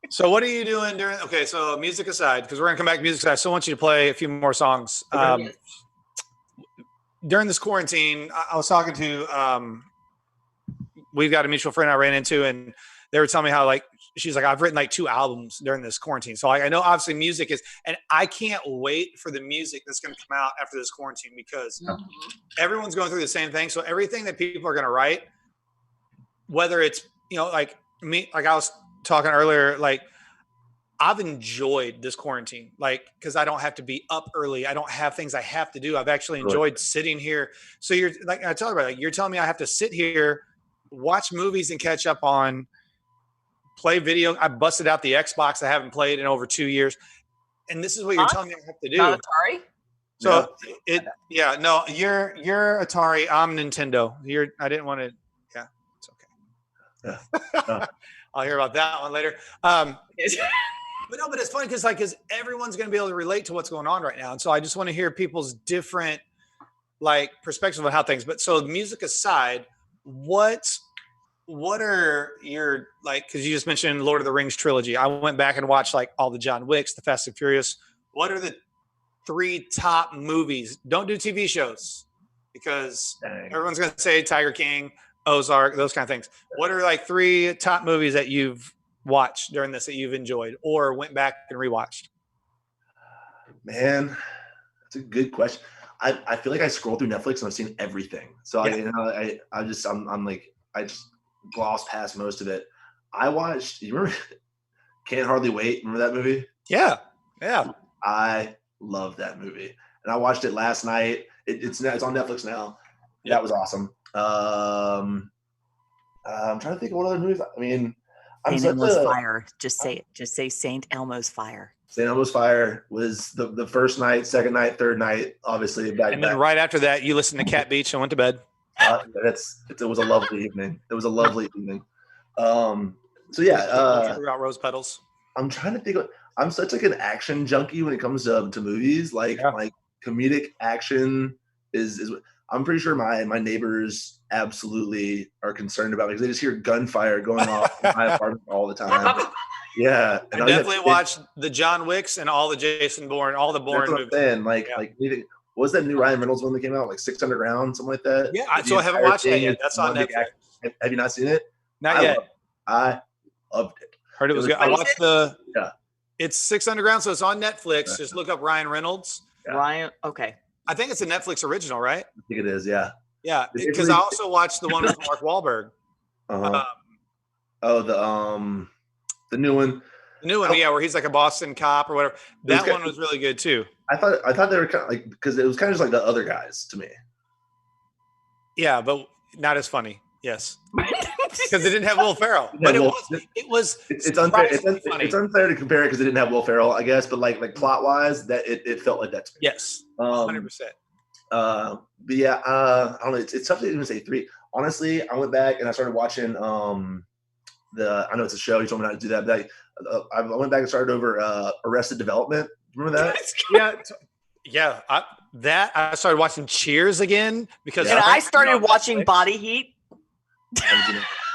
So what are you doing during? Okay, so music aside, because we're gonna come back to music aside. I still want you to play a few more songs. Okay. During this quarantine, I was talking to we've got a mutual friend I ran into, and they were telling me how she's like, I've written like 2 albums during this quarantine. So I know obviously music is, and I can't wait for the music that's going to come out after this quarantine, because everyone's going through the same thing. So everything that people are going to write, whether it's, like me, like I was talking earlier, like I've enjoyed this quarantine, like, cause I don't have to be up early. I don't have things I have to do. I've actually enjoyed sitting here. So you're like, I tell everybody, like, you're telling me I have to sit here, watch movies and catch up on, play video. I busted out the Xbox I haven't played in over 2 years. And this is what you're telling me I have to do. Not Atari? So you're Atari, I'm Nintendo. I didn't want to, it's okay. I'll hear about that one later. But it's funny because everyone's going to be able to relate to what's going on right now. And so I just want to hear people's different perspectives on how things, but so music aside, what are your, because you just mentioned Lord of the Rings trilogy. I went back and watched all the John Wicks, the Fast and Furious. What are the 3 top movies? Don't do TV shows, because everyone's going to say Tiger King, Ozark, those kind of things. What are 3 top movies that you've watched during this that you've enjoyed or went back and rewatched? Man, that's a good question. I feel like I scroll through Netflix and I've seen everything. So Yeah. I just glossed past most of it. I watched, you remember Can't Hardly Wait? Remember that movie? Yeah. I love that movie. And I watched it last night. It's on Netflix now. Yep. That was awesome. I'm trying to think of what other movies. I mean, St. Elmo's Fire. Just say it. Just say St. Elmo's Fire. St. Elmo's Fire was the first night, second night, third night, obviously. And then right after that, you listened to Cat Beach and went to bed. It was a lovely evening. It was a lovely evening. So yeah. About rose petals. I'm trying to think of, I'm such like an action junkie when it comes to movies. Like comedic action is I'm pretty sure my neighbors absolutely are concerned about it because they just hear gunfire going off in my apartment all the time. Yeah. I definitely watched the John Wicks and all the Jason Bourne, all the Bourne movies. Like what was that new Ryan Reynolds one that came out? Like 6 Underground, something like that? Yeah, so I haven't watched that yet. That's on Netflix. Have you not seen it? Not yet. I loved it. Heard it was good. I watched it's 6 Underground, so it's on Netflix. Just look up Ryan Reynolds. Yeah. Ryan, okay. I think it's a Netflix original, right? I think it is, yeah. Yeah, because I also watched the one with Mark Wahlberg. The new one. The new one, where he's like a Boston cop or whatever. That one was really good too. I thought they were kind of like, because it was kind of just like the other guys to me. Yeah, but not as funny. Yes, because it didn't have Will Ferrell. But it's unfair. It's unfair to compare it because it didn't have Will Ferrell, I guess. But like plot wise, that it felt like that to me. Yes, 100%. But yeah, I don't know. It's tough to even say 3. Honestly, I went back and I started watching I know it's a show. You told me not to do that, but I went back and started over Arrested Development. Remember that? Yeah. I started watching Cheers again because I started watching Body Heat.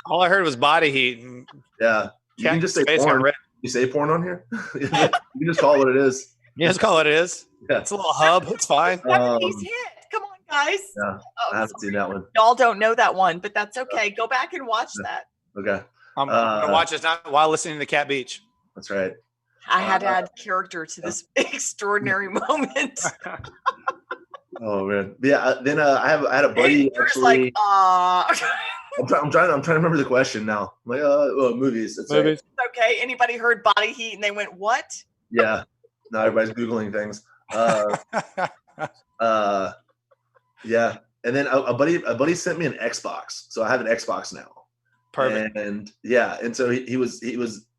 All I heard was Body Heat. And yeah, you can just say porn. You say porn on here? You can just call it what it is. Yeah, just call it what it is. Yeah. It's a little hub. It's fine. 70s hit. Come on, guys. Yeah, I haven't seen that one. Y'all don't know that one, but that's okay. Go back and watch that. Okay. I'm gonna watch it while listening to Cat Beach. That's right. I had to add character to this extraordinary moment. Oh man, yeah. Then I had a buddy actually. Like, I'm trying to remember the question now. I'm like, movies. It's movies. Okay. Anybody heard Body Heat and they went, what? Yeah. Now everybody's Googling things. Yeah. And then a buddy sent me an Xbox, so I have an Xbox now. Perfect. And yeah, and so he was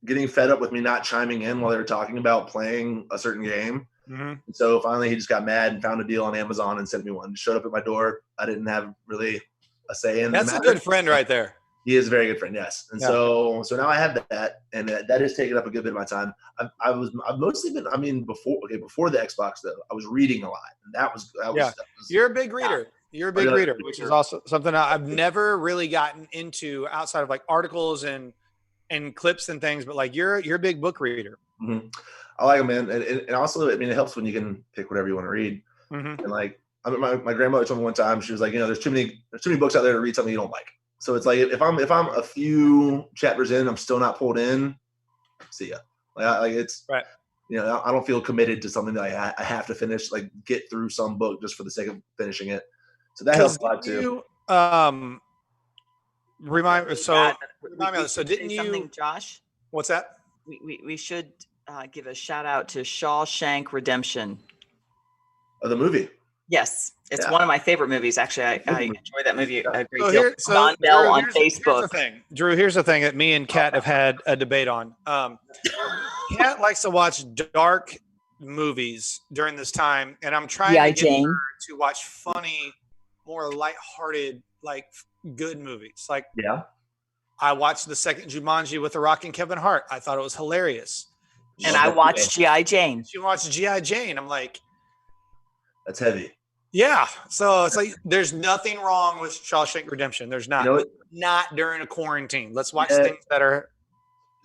getting fed up with me not chiming in while they were talking about playing a certain game. Mm-hmm. And so finally he just got mad and found a deal on Amazon and sent me one. Showed up at my door. I didn't have really a say in. That's a good friend right there. He is a very good friend, yes. And so now I have that, and that has taken up a good bit of my time. I've mostly been, before the Xbox though, I was reading a lot, and that was You're a big reader. You're a big reader, which is also something I've never really gotten into outside of like articles and clips and things. But like you're a big book reader. Mm-hmm. I like them, man, and also it helps when you can pick whatever you want to read. Mm-hmm. And like my grandmother told me one time, she was like, there's too many books out there to read something you don't like. So it's like if I'm a few chapters in, I'm still not pulled in. See ya. It's right. I don't feel committed to something that I have to finish. Like get through some book just for the sake of finishing it. So that helps a lot too. Remind me. So didn't you? Something, Josh? What's that? We should give a shout out to Shawshank Redemption. Oh, the movie. Yes, it's one of my favorite movies. Actually, I enjoy that movie a great deal. So Bell on Facebook. Drew, here's the thing that me and Kat have had a debate on. Kat likes to watch dark movies during this time, and I'm trying to get her to watch funny, more lighthearted, like good movies. Like, I watched the second Jumanji with The Rock and Kevin Hart. I thought it was hilarious. And I watched G.I. Jane. She watched G.I. Jane. I'm like, that's heavy. Yeah. So it's like there's nothing wrong with Shawshank Redemption. There's not. Not during a quarantine. Let's watch things that are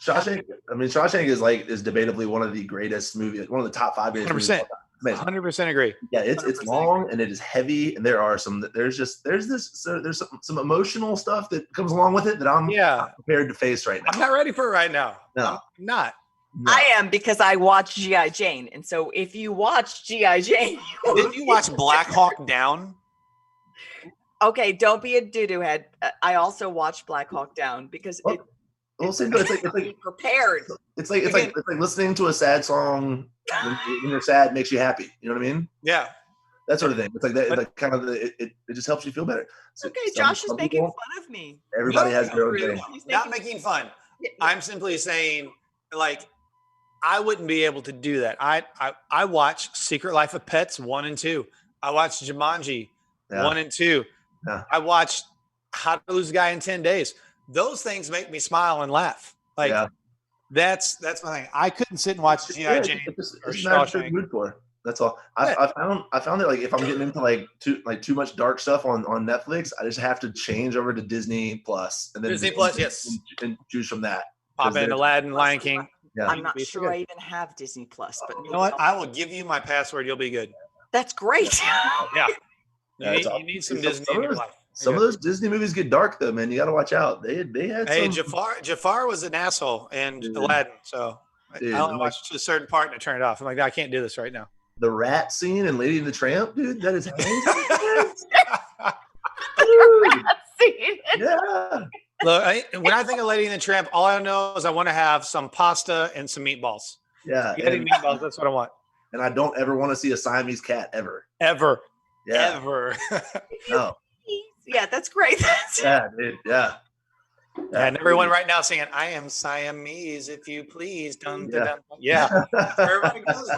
Shawshank. I mean, Shawshank is debatably one of the greatest movies, one of the top 5 greatest movies. Amazing. 100% agree. Yeah, it's 100% long and it is heavy, and there's some emotional stuff that comes along with it that I'm not prepared to face right now. I'm not ready for it right now. No. I'm not. No. I am, because I watched G.I. Jane. And so if you watch G.I. Jane. Did you watch Black Hawk Down? Okay, don't be a doo-doo head. I also watched Black Hawk Down because We'll see, but it's like prepared. It's like listening to a sad song when you're sad makes you happy. You know what I mean? Yeah. That sort of thing. It's like that. Like kind of it just helps you feel better. So okay, Josh is making fun of me. Everybody has their own thing. Not making fun. I'm simply saying, like, I wouldn't be able to do that. I watch Secret Life of Pets 1 and 2. I watched Jumanji 1 and 2. Yeah. I watched How to Lose a Guy in 10 Days. Those things make me smile and laugh. Like that's my thing. I couldn't sit and watch G.I. Jane or Shawshank. Mood for. That's all. I found that like if I'm getting into like too much dark stuff on Netflix, I just have to change over to Disney Plus and then Disney Plus, yes, and choose from that. Pop in Aladdin, Lion King. Yeah. I'm not sure I even have Disney Plus, but you know what? I will give you my password. You'll be good. That's great. Yeah. You need some Disney in your life. Some of those Disney movies get dark though, man. You got to watch out. They had. Hey, Jafar was an asshole and Aladdin, so I only watched a certain part and I turned it off. I'm like, I can't do this right now. The rat scene in Lady and the Tramp, dude. That is. Rat scene. Yeah. Look, when I think of Lady and the Tramp, all I know is I want to have some pasta and some meatballs. Yeah. Getting meatballs, that's what I want. And I don't ever want to see a Siamese cat ever. Ever. Yeah. Ever. No. Yeah, that's great. Yeah, dude. Yeah. And everyone right now singing, I am Siamese, if you please. Dun, dun, dun. Yeah. Everybody goes.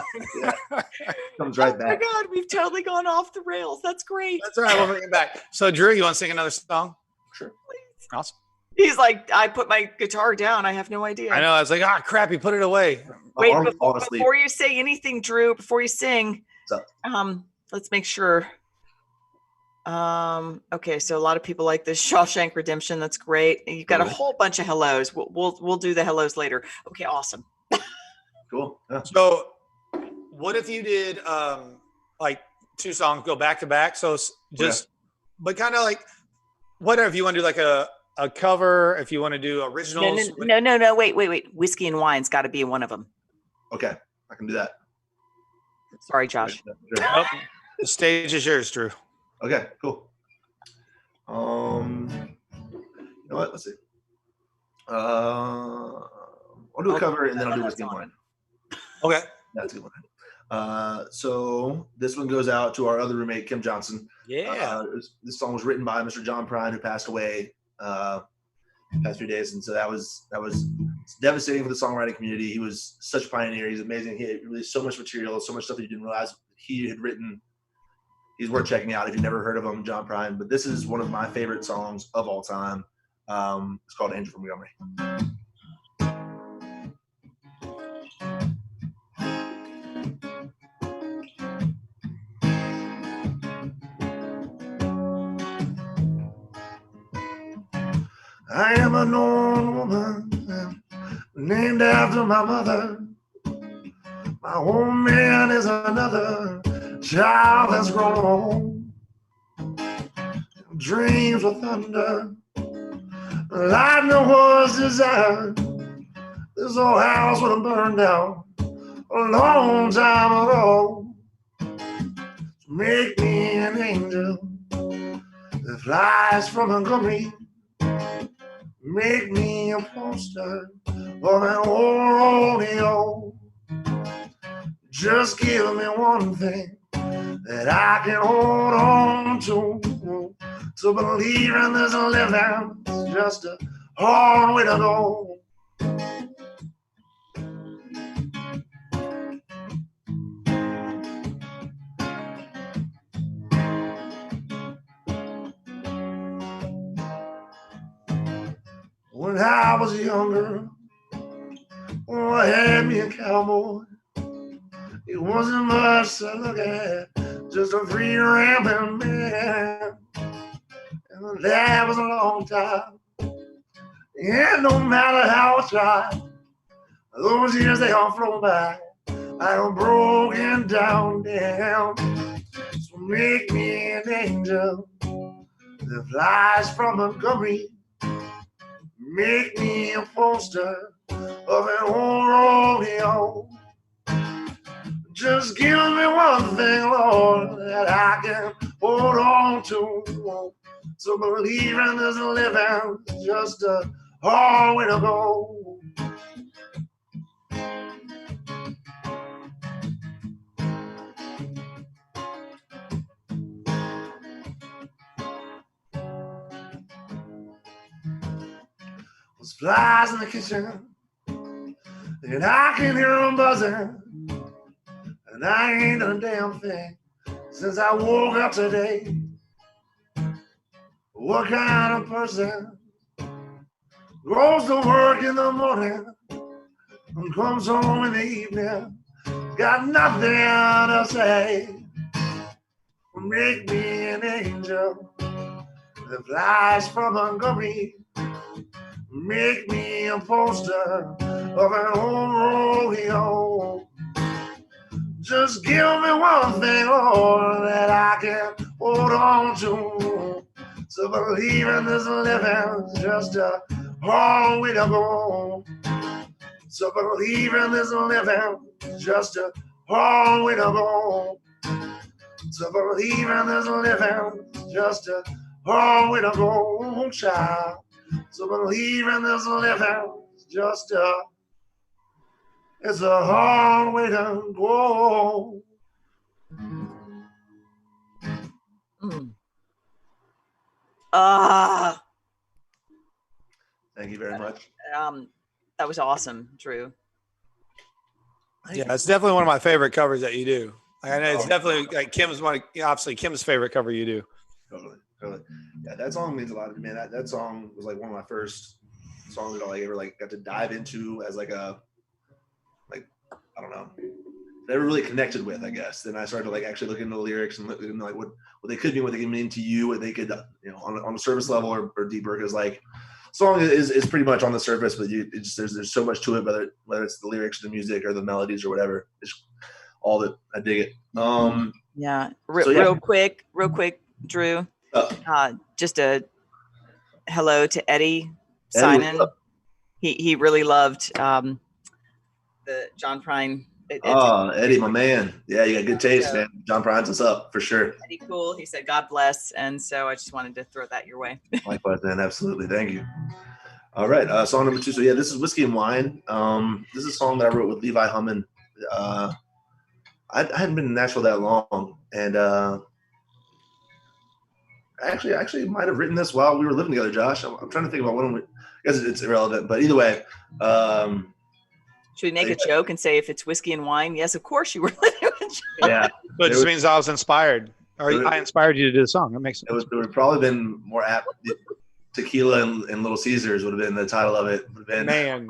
Comes right back. Oh my God, we've totally gone off the rails. That's great. That's all right. We'll bring it back. So, Drew, you want to sing another song? Sure. Please. Awesome. He's like, I put my guitar down. I have no idea. I know. I was like, crap, you put it away. Wait, before you say anything, Drew, before you sing, let's make sure. Okay, so a lot of people like this Shawshank Redemption. That's great. You've got a whole bunch of hellos. We'll do the hellos later. Okay, awesome. Cool. Yeah. So, what if you did like 2 songs go back to back? So just, but kind of like, whatever. If you want to do like a cover, if you want to do originals. No. Wait. Whiskey and Wine's got to be one of them. Okay, I can do that. Sorry, Josh. Nope. The stage is yours, Drew. Okay, cool. You know what? Let's see. I'll do a cover and then I'll do Whiskey and Wine. Okay. That's a good one. So this one goes out to our other roommate, Kim Johnson. Yeah. This song was written by Mr. John Prine, who passed away the past few days, and so that was devastating for the songwriting community. He was such a pioneer. He's amazing. He had released so much material, so much stuff that you didn't realize he had written. He's worth checking out if you've never heard of him, John Prine. But this is one of my favorite songs of all time. It's called Angel from Montgomery. I am a known woman named after my mother. My old man is another child that's grown old. Dreams of thunder, lightning was desired. This old house would have burned down a long time ago. Make me an angel that flies from Montgomery. Make me a poster of an old rodeo. Just give me one thing that I can hold on to believe in this living. It's just a hard way to go. When I was younger, I had me a cowboy. It wasn't much to look at, just a free ramping man. And that was a long time. And no matter how I tried, those years they all flown by. I'm broken down, damn. So make me an angel that flies from Montgomery. Make me a poster of an old rodeo. Just give me one thing, Lord, that I can hold on to. To believe in this living is just a hard way to go. There's flies in the kitchen, and I can hear them buzzing. And I ain't done a damn thing since I woke up today. What kind of person goes to work in the morning and comes home in the evening? Got nothing to say. Make me an angel that flies from Montgomery. Make me a poster of an old rodeo. Just give me one thing, Lord, that I can hold on to. To believe in this living is just a hard way to go. To believe in this living is just a hard way to go. To believe in this living is just a hard way to go, child. To believe in this living is just it's a hard way to go. Thank you very much. That was awesome, Drew. Yeah, it's definitely one of my favorite covers that you do. And it's definitely like Kim's one, obviously Kim's favorite cover you do. Totally. Yeah, that song means a lot to me, man. That song was like one of my first songs that I ever got to dive into as I don't know, never really connected with, I guess. Then I started to actually look into the lyrics and look into what they could be, what they can mean to you, what they could, on a surface level or deeper. Because song is pretty much on the surface, but there's so much to it, whether it's the lyrics, the music, or the melodies or whatever. It's all that I dig it. Real quick, Drew. Just a hello to Eddie Sinan. He really loved the John Prine. Eddie, my man. Yeah, you got good taste, man. John Prine's us up for sure. Eddie, cool. He said, God bless. And so I just wanted to throw that your way. Likewise, man. Absolutely. Thank you. All right. Song number 2. So, this is Whiskey and Wine. This is a song that I wrote with Levi Hummin. I hadn't been in Nashville that long. And I actually might have written this while we were living together, Josh. I'm trying to think about I guess it's irrelevant. But either way. Should we make a joke and say if it's whiskey and wine? Yes, of course you were living with John. Yeah, but it just means I was inspired, or I inspired you to do the song. That makes sense. It would probably been more apt. Tequila and Little Caesars would have been the title of it. Man,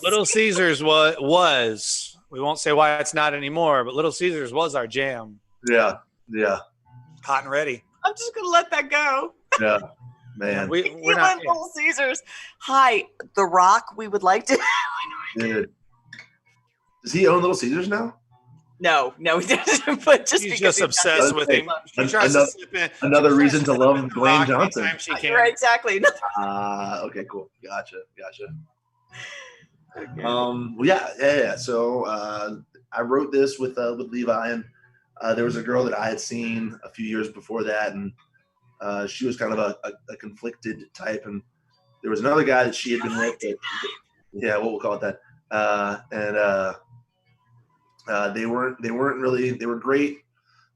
Little Caesars was. We won't say why it's not anymore, but Little Caesars was our jam. Yeah. Hot and ready. I'm just gonna let that go. Yeah. Man, we're not Little Caesars. Hi, The Rock. We would like to. Dude, does he own Little Caesars now? No, he doesn't. But he's just obsessed with him. Another reason to love Dwayne Johnson. Right, exactly. Okay, cool. Gotcha. Okay. So I wrote this with Levi, and there was a girl that I had seen a few years before that, and she was kind of a conflicted type, and there was another guy that she had been with. We'll call it that. They were great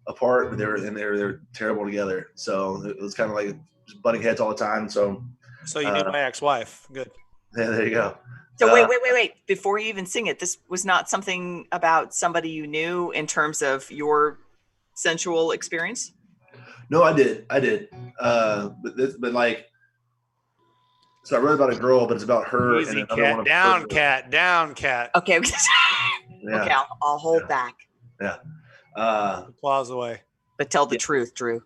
apart, but they were terrible together. So it was kind of like just butting heads all the time. So you knew my ex-wife. Good. Yeah, there you go. So wait. Before you even sing it, this was not something about somebody you knew in terms of your sensual experience? No, I did. So I wrote about a girl, but it's about her. Easy, and cat, down, cat. Okay. Okay, I'll hold back. Yeah. Applause away. But tell the truth, Drew.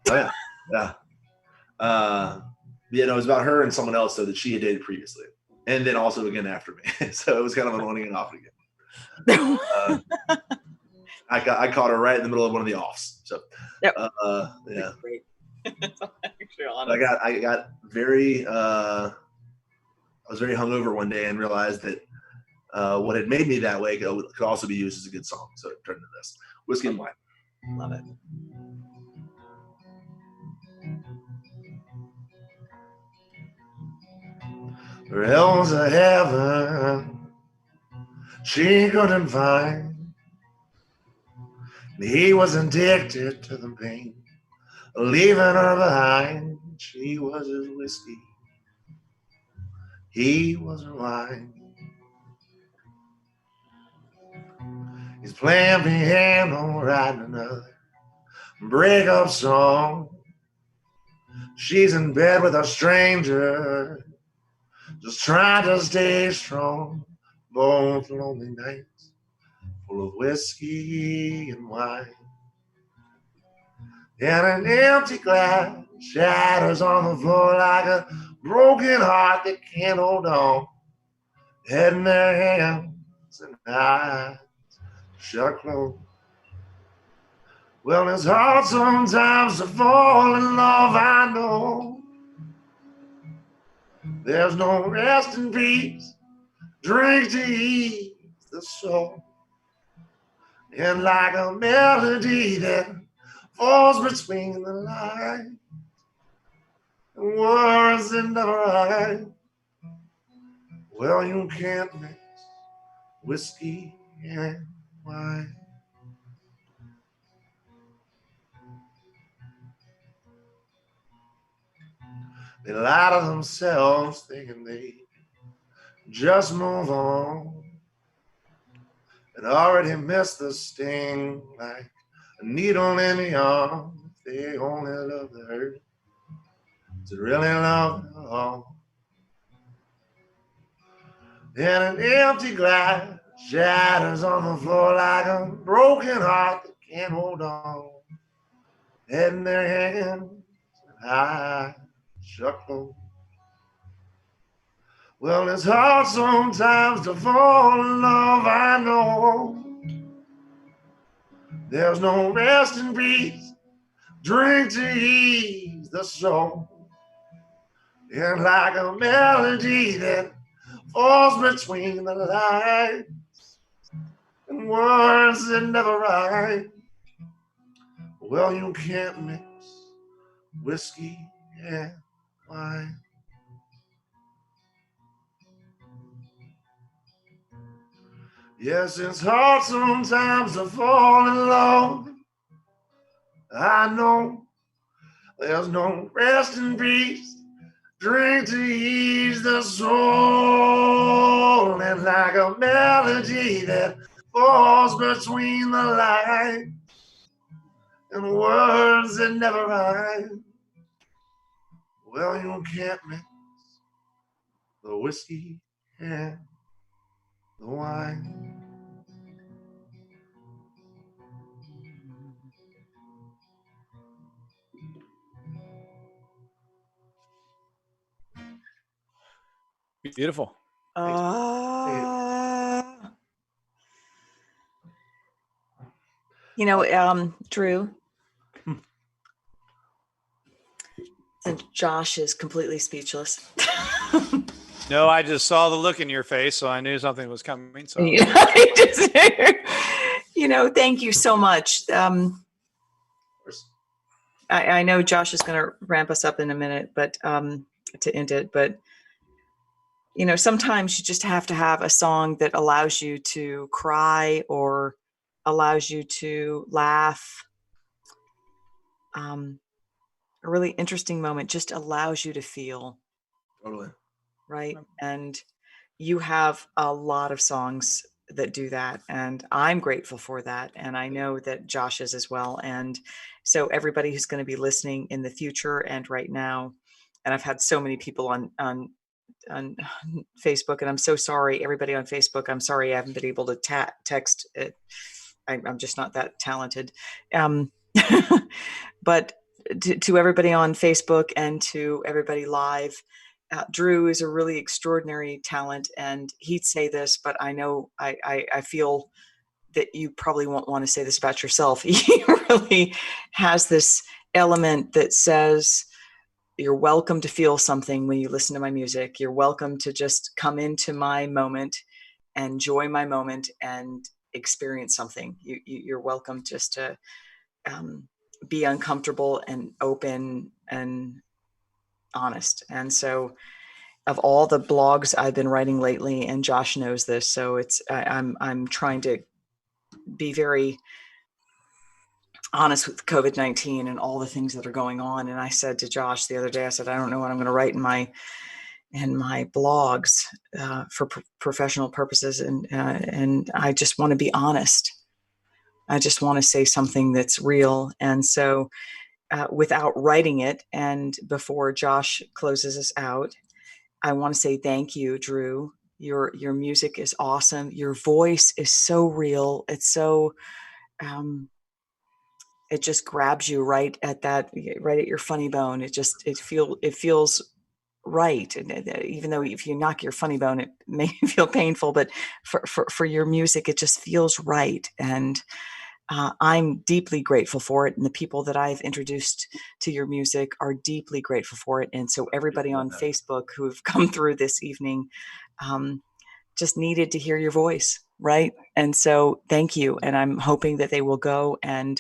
Oh, yeah. It was about her and someone else that she had dated previously. And then also again after me. So it was kind of an on and off again. I caught her right in the middle of one of the offs. So, Yep. Yeah. Great. I got very, I was very hungover one day and realized that what had made me that way could also be used as a good song. So it turned to this Whiskey and Wine. Love it. Realms of heaven she couldn't find. He was addicted to the pain, leaving her behind. She was his whiskey, he was her wine. He's playing piano, writing another breakup song. She's in bed with a stranger, just trying to stay strong. Both lonely nights, full of whiskey and wine. And an empty glass shatters on the floor like a broken heart that can't hold on. Head in their hands and eyes shut closed. Well, it's hard sometimes to fall in love, I know. There's no rest in peace, drink to ease the soul. And like a melody that falls between the lines, and words that never rhyme. Well, you can't mix whiskey and wine. They lie to themselves thinking they just move on, and already missed the sting like a needle in the arm. If they only love the hurt, to really love the all. And an empty glass shatters on the floor like a broken heart that can't hold on. Head in their hands and eyes shut closed. Well, it's hard sometimes to fall in love, I know. There's no rest in peace, drink to ease the soul. And like a melody that falls between the lines, and words that never rhyme. Well, you can't mix whiskey and wine. Yes, it's hard sometimes to fall in love. I know there's no rest in peace, drink to ease the soul. And like a melody that falls between the lines, and words that never rhyme. Well, you can't mix the whiskey and the wine. Beautiful. Drew. And Josh is completely speechless. No, I just saw the look in your face, so I knew something was coming. So, thank you so much. I know Josh is going to ramp us up in a minute, but to end it. But sometimes you just have to have a song that allows you to cry or allows you to laugh. A really interesting moment just allows you to feel. Totally. Right. And you have a lot of songs that do that. And I'm grateful for that. And I know that Josh is as well. And so everybody who's going to be listening in the future and right now, and I've had so many people on Facebook, and I'm so sorry, everybody on Facebook. I'm sorry I haven't been able to text it. I'm just not that talented. But to everybody on Facebook and to everybody live, Drew is a really extraordinary talent, and he'd say this, but I know I feel that you probably won't want to say this about yourself. He really has this element that says, you're welcome to feel something when you listen to my music. You're welcome to just come into my moment, enjoy my moment, and experience something. You're welcome just to be uncomfortable and open and honest. And so, of all the blogs I've been writing lately, and Josh knows this, so I'm trying to be very honest with COVID-19 and all the things that are going on. And I said to Josh the other day, I said, I don't know what I'm going to write in my blogs for professional purposes, and I just want to be honest. I just want to say something that's real. And so, without writing it, and before Josh closes us out, I want to say thank you, Drew. Your music is awesome. Your voice is so real. It's so it just grabs you right at your funny bone. It feels right. And even though if you knock your funny bone, it may feel painful, but for your music, it just feels right. And I'm deeply grateful for it. And the people that I've introduced to your music are deeply grateful for it. And so everybody on Facebook who've come through this evening just needed to hear your voice, right? And so thank you. And I'm hoping that they will go and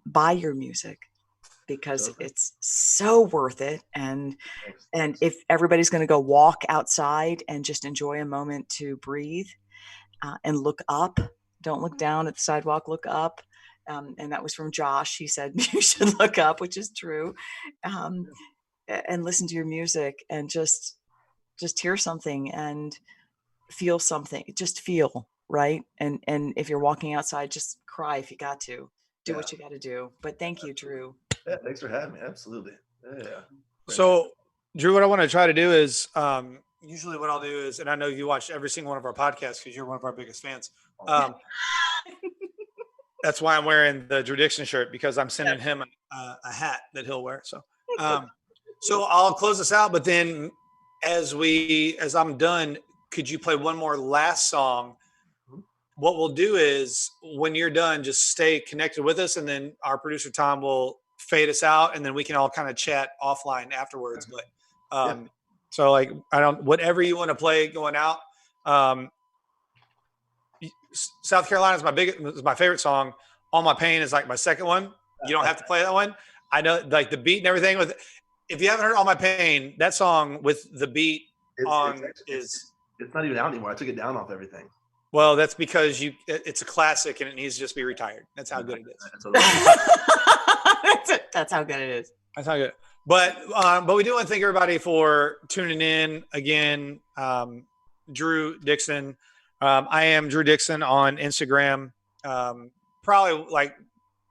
buy your music, because it's so worth it. And if everybody's going to go walk outside and just enjoy a moment to breathe and look up, don't look down at the sidewalk, look up. And that was from Josh. He said, you should look up, which is true. And listen to your music and just hear something and feel something. Just feel, right? And if you're walking outside, just cry if you got to. Do what you got to do. But thank you, Drew. Yeah, thanks for having me. Absolutely. Yeah. So, Drew, what I want to try to do is, usually what I'll do is, and I know you watch every single one of our podcasts because you're one of our biggest fans. That's why I'm wearing the Drew Dixon shirt, because I'm sending him a hat that he'll wear. So, so I'll close this out. But then, as I'm done, could you play one more last song? What we'll do is, when you're done, just stay connected with us, and then our producer Tom will fade us out, and then we can all kind of chat offline afterwards. But so, like, whatever you want to play going out. South Carolina is my favorite song. All My Pain is like my second one. You don't have to play that one. I know, like, the beat and everything. If you haven't heard All My Pain, that song with the beat it's not even out anymore. I took it down off everything. Well, that's because it's a classic and it needs to just be retired. That's how good it is. That's how good it is. That's how good. But we do want to thank everybody for tuning in again. Drew Dixon. I am Drew Dixon on Instagram. Probably, like,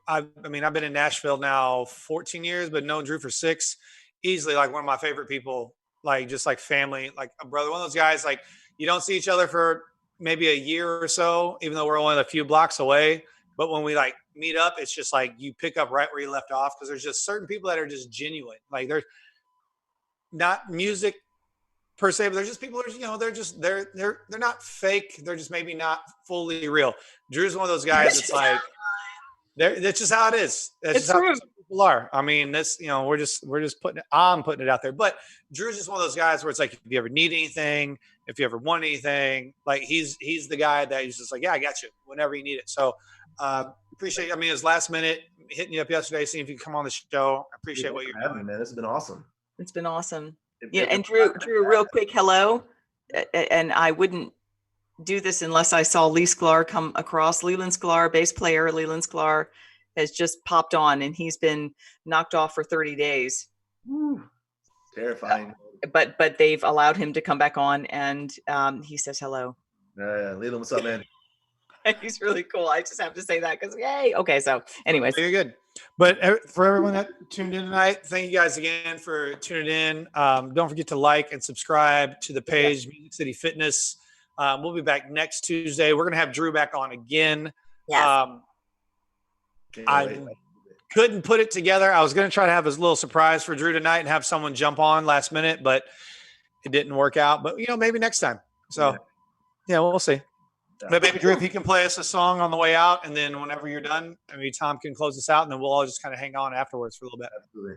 I've been in Nashville now 14 years, but known Drew for 6. Easily, like, one of my favorite people, like, just like family, like a brother. One of those guys, like, you don't see each other for maybe a year or so, even though we're only a few blocks away. But when we, like, meet up, it's just like you pick up right where you left off, because there's just certain people that are just genuine. Like, they're not music per se, but they're just people who are, they're not fake. They're just maybe not fully real. Drew's one of those guys that's like, that's just how it is. That's just how people are. I mean, this, I'm putting it out there. But Drew's just one of those guys where it's like, if you ever need anything, if you ever want anything, like, he's the guy that he's just like, yeah, I got you whenever you need it. So appreciate, it was last minute, hitting you up yesterday, seeing if you can come on the show. I appreciate what you're doing, man. This has been awesome. It's been awesome. Yeah, and Drew, real quick, hello. And I wouldn't do this unless I saw Lee Sklar come across. Leland Sklar, bass player, Leland Sklar has just popped on, and he's been knocked off for 30 days. Woo. Terrifying. But they've allowed him to come back on, and he says hello. Leland, what's up, man? He's really cool. I just have to say that because, yay. Okay, so anyways. You're good. But for everyone that tuned in tonight, thank you guys again for tuning in. Don't forget to like and subscribe to the page, Music City Fitness. We'll be back next Tuesday. We're going to have Drew back on again. Yes. I couldn't put it together. I was going to try to have a little surprise for Drew tonight and have someone jump on last minute, but it didn't work out, but maybe next time. So yeah, we'll see. But maybe Drew, if you can play us a song on the way out, and then whenever you're done, maybe Tom can close us out, and then we'll all just kind of hang on afterwards for a little bit. Absolutely.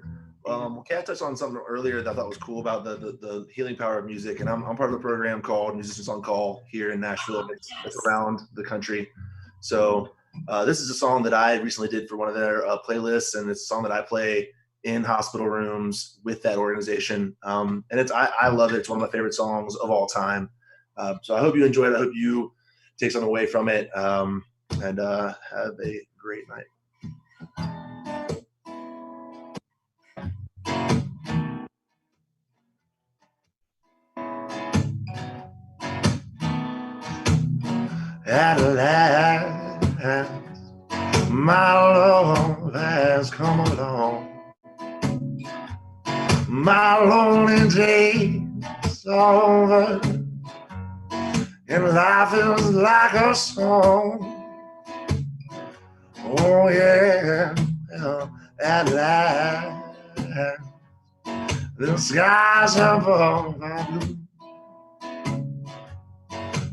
Kat touched on something earlier that I thought was cool about the healing power of music, and I'm part of a program called Musicians on Call here in Nashville. It's around the country. So this is a song that I recently did for one of their playlists, and it's a song that I play in hospital rooms with that organization. And I love it. It's one of my favorite songs of all time. So I hope you enjoy it. I hope you take something away from it, and have a great night. At last, my love has come along. My lonely days are over, and life is like a song. Oh yeah, at last, the skies above are blue.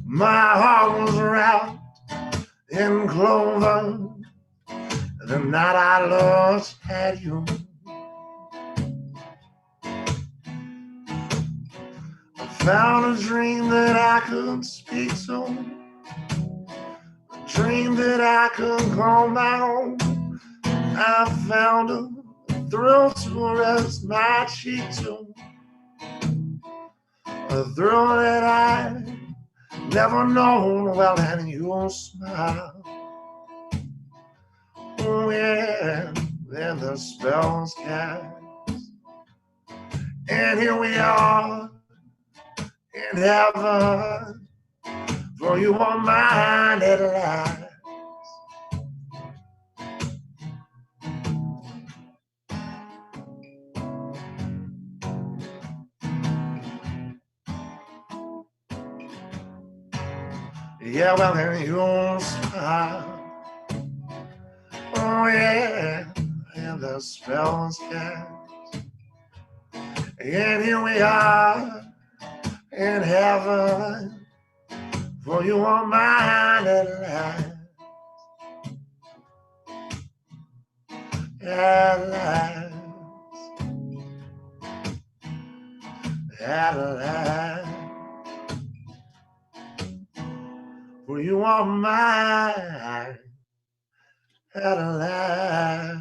My heart was wrapped in clover the night I lost had you. I found a dream that I could speak to, a dream that I could call my own. I found a thrill to rest my cheek to, a thrill that I never known. Well, and your smile, oh yeah, then the spells cast, and here we are in heaven, for you are mine at last. Yeah, well, and your smile, oh yeah, and the spells cast, and here we are in heaven, for you are mine at last. At last, at last, for you are mine at last.